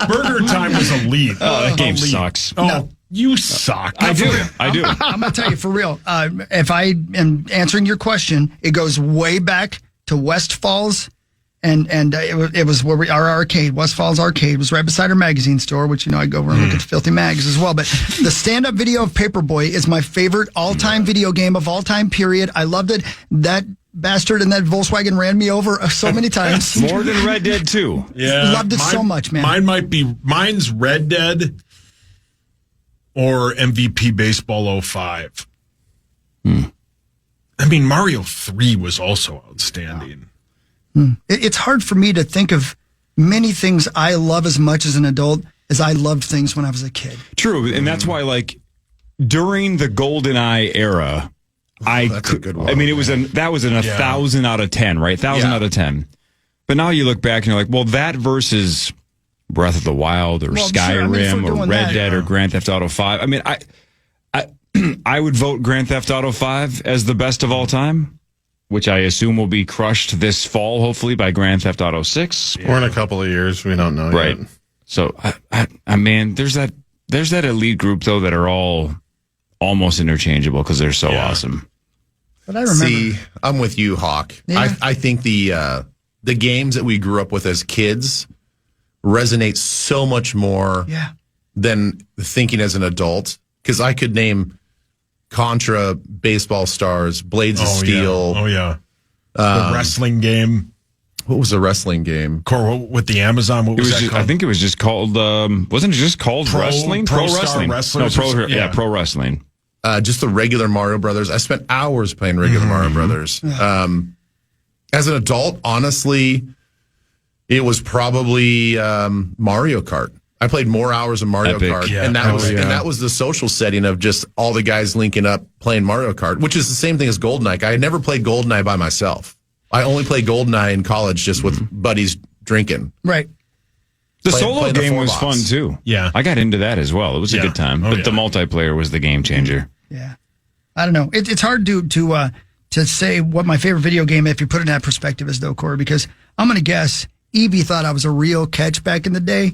Speaker 5: Burger Time was elite.
Speaker 4: That game
Speaker 5: Elite.
Speaker 4: sucks.
Speaker 5: Oh, you suck.
Speaker 4: I do.
Speaker 3: I'm going to tell you for real. If I am answering your question, it goes way back to West Falls. And it was where our arcade, West Falls Arcade, was right beside our magazine store, which, I go over and look at the filthy mags as well. But the stand-up video of Paperboy is my favorite all-time video game of all time, period. I loved it. That bastard and that Volkswagen ran me over so many times.
Speaker 4: More than Red Dead 2.
Speaker 5: Yeah.
Speaker 3: Loved it so much, man.
Speaker 5: Mine's Red Dead or MVP Baseball 05. I mean, Mario 3 was also outstanding.
Speaker 3: It's hard for me to think of many things I love as much as an adult as I loved things when I was a kid.
Speaker 4: True, and that's why, like, during the GoldenEye era,
Speaker 9: That's a good one.
Speaker 4: I mean, that was an 1,000 out of 10, right? 1,000 out of 10. But now you look back and you're like, well, that versus Breath of the Wild or Skyrim or Red Dead or Grand Theft Auto 5. I mean, I would vote Grand Theft Auto 5 as the best of all time, which I assume will be crushed this fall, hopefully, by Grand Theft Auto 6.
Speaker 6: Or in a couple of years. We don't know
Speaker 4: Right.
Speaker 6: yet.
Speaker 4: So, I mean, there's that elite group, though, that are all almost interchangeable because they're so awesome.
Speaker 3: But I remember.
Speaker 9: See, I'm with you, Hawk.
Speaker 3: Yeah.
Speaker 9: I think the games that we grew up with as kids resonate so much more than thinking as an adult. because I could name Contra, Baseball Stars, Blades of Steel.
Speaker 5: Yeah. Oh, yeah. The wrestling game.
Speaker 9: What was the wrestling game?
Speaker 5: With the Amazon, what was that called?
Speaker 4: I think it was just called, wasn't it just called wrestling?
Speaker 5: Pro
Speaker 4: Wrestling.
Speaker 5: Wrestlers.
Speaker 4: No, Pro Wrestling.
Speaker 9: Just the regular Mario Brothers. I spent hours playing regular Mario Brothers. As an adult, honestly, it was probably Mario Kart. I played more hours of Mario Kart, and that was the social setting of just all the guys linking up playing Mario Kart, which is the same thing as GoldenEye. I had never played GoldenEye by myself. I only played GoldenEye in college just with buddies drinking.
Speaker 3: Right.
Speaker 4: The solo game was fun too.
Speaker 5: Yeah,
Speaker 4: I got into that as well. It was a good time, but the multiplayer was the game changer.
Speaker 3: Yeah, I don't know. It's hard to say what my favorite video game, if you put it in that perspective, is though, Corey, because I'm going to guess Evie thought I was a real catch back in the day.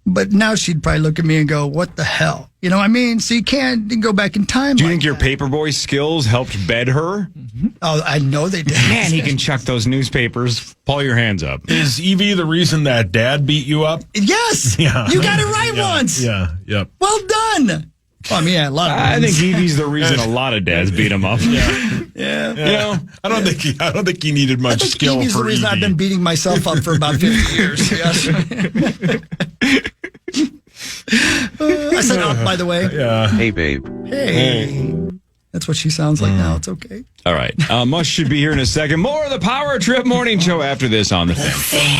Speaker 3: But now she'd probably look at me and go, what the hell? You know what I mean? So you can't go back in time.
Speaker 4: Do you think your paperboy skills helped bed her?
Speaker 3: Mm-hmm. Oh, I know they did.
Speaker 4: Man, he can chuck those newspapers. Pull your hands up.
Speaker 5: Is Evie the reason that Dad beat you up?
Speaker 3: Yes.
Speaker 5: Yeah.
Speaker 3: You got it right once.
Speaker 5: Yeah. Yep.
Speaker 3: Well done. Well, I mean, yeah, a lot of
Speaker 4: I think Evie's the reason a lot of dads beat him up.
Speaker 3: Yeah.
Speaker 4: You know,
Speaker 5: I don't think he needed much skill
Speaker 3: Evie's
Speaker 5: for
Speaker 3: the reason
Speaker 5: Evie.
Speaker 3: I've been beating myself up for about 50 years. Yes. I said up, by the way.
Speaker 5: Yeah.
Speaker 11: Hey, babe.
Speaker 3: Hey. That's what she sounds like now. It's okay.
Speaker 4: All right. Mush should be here in a second. More of the Power Trip Morning Show after this on the Fan.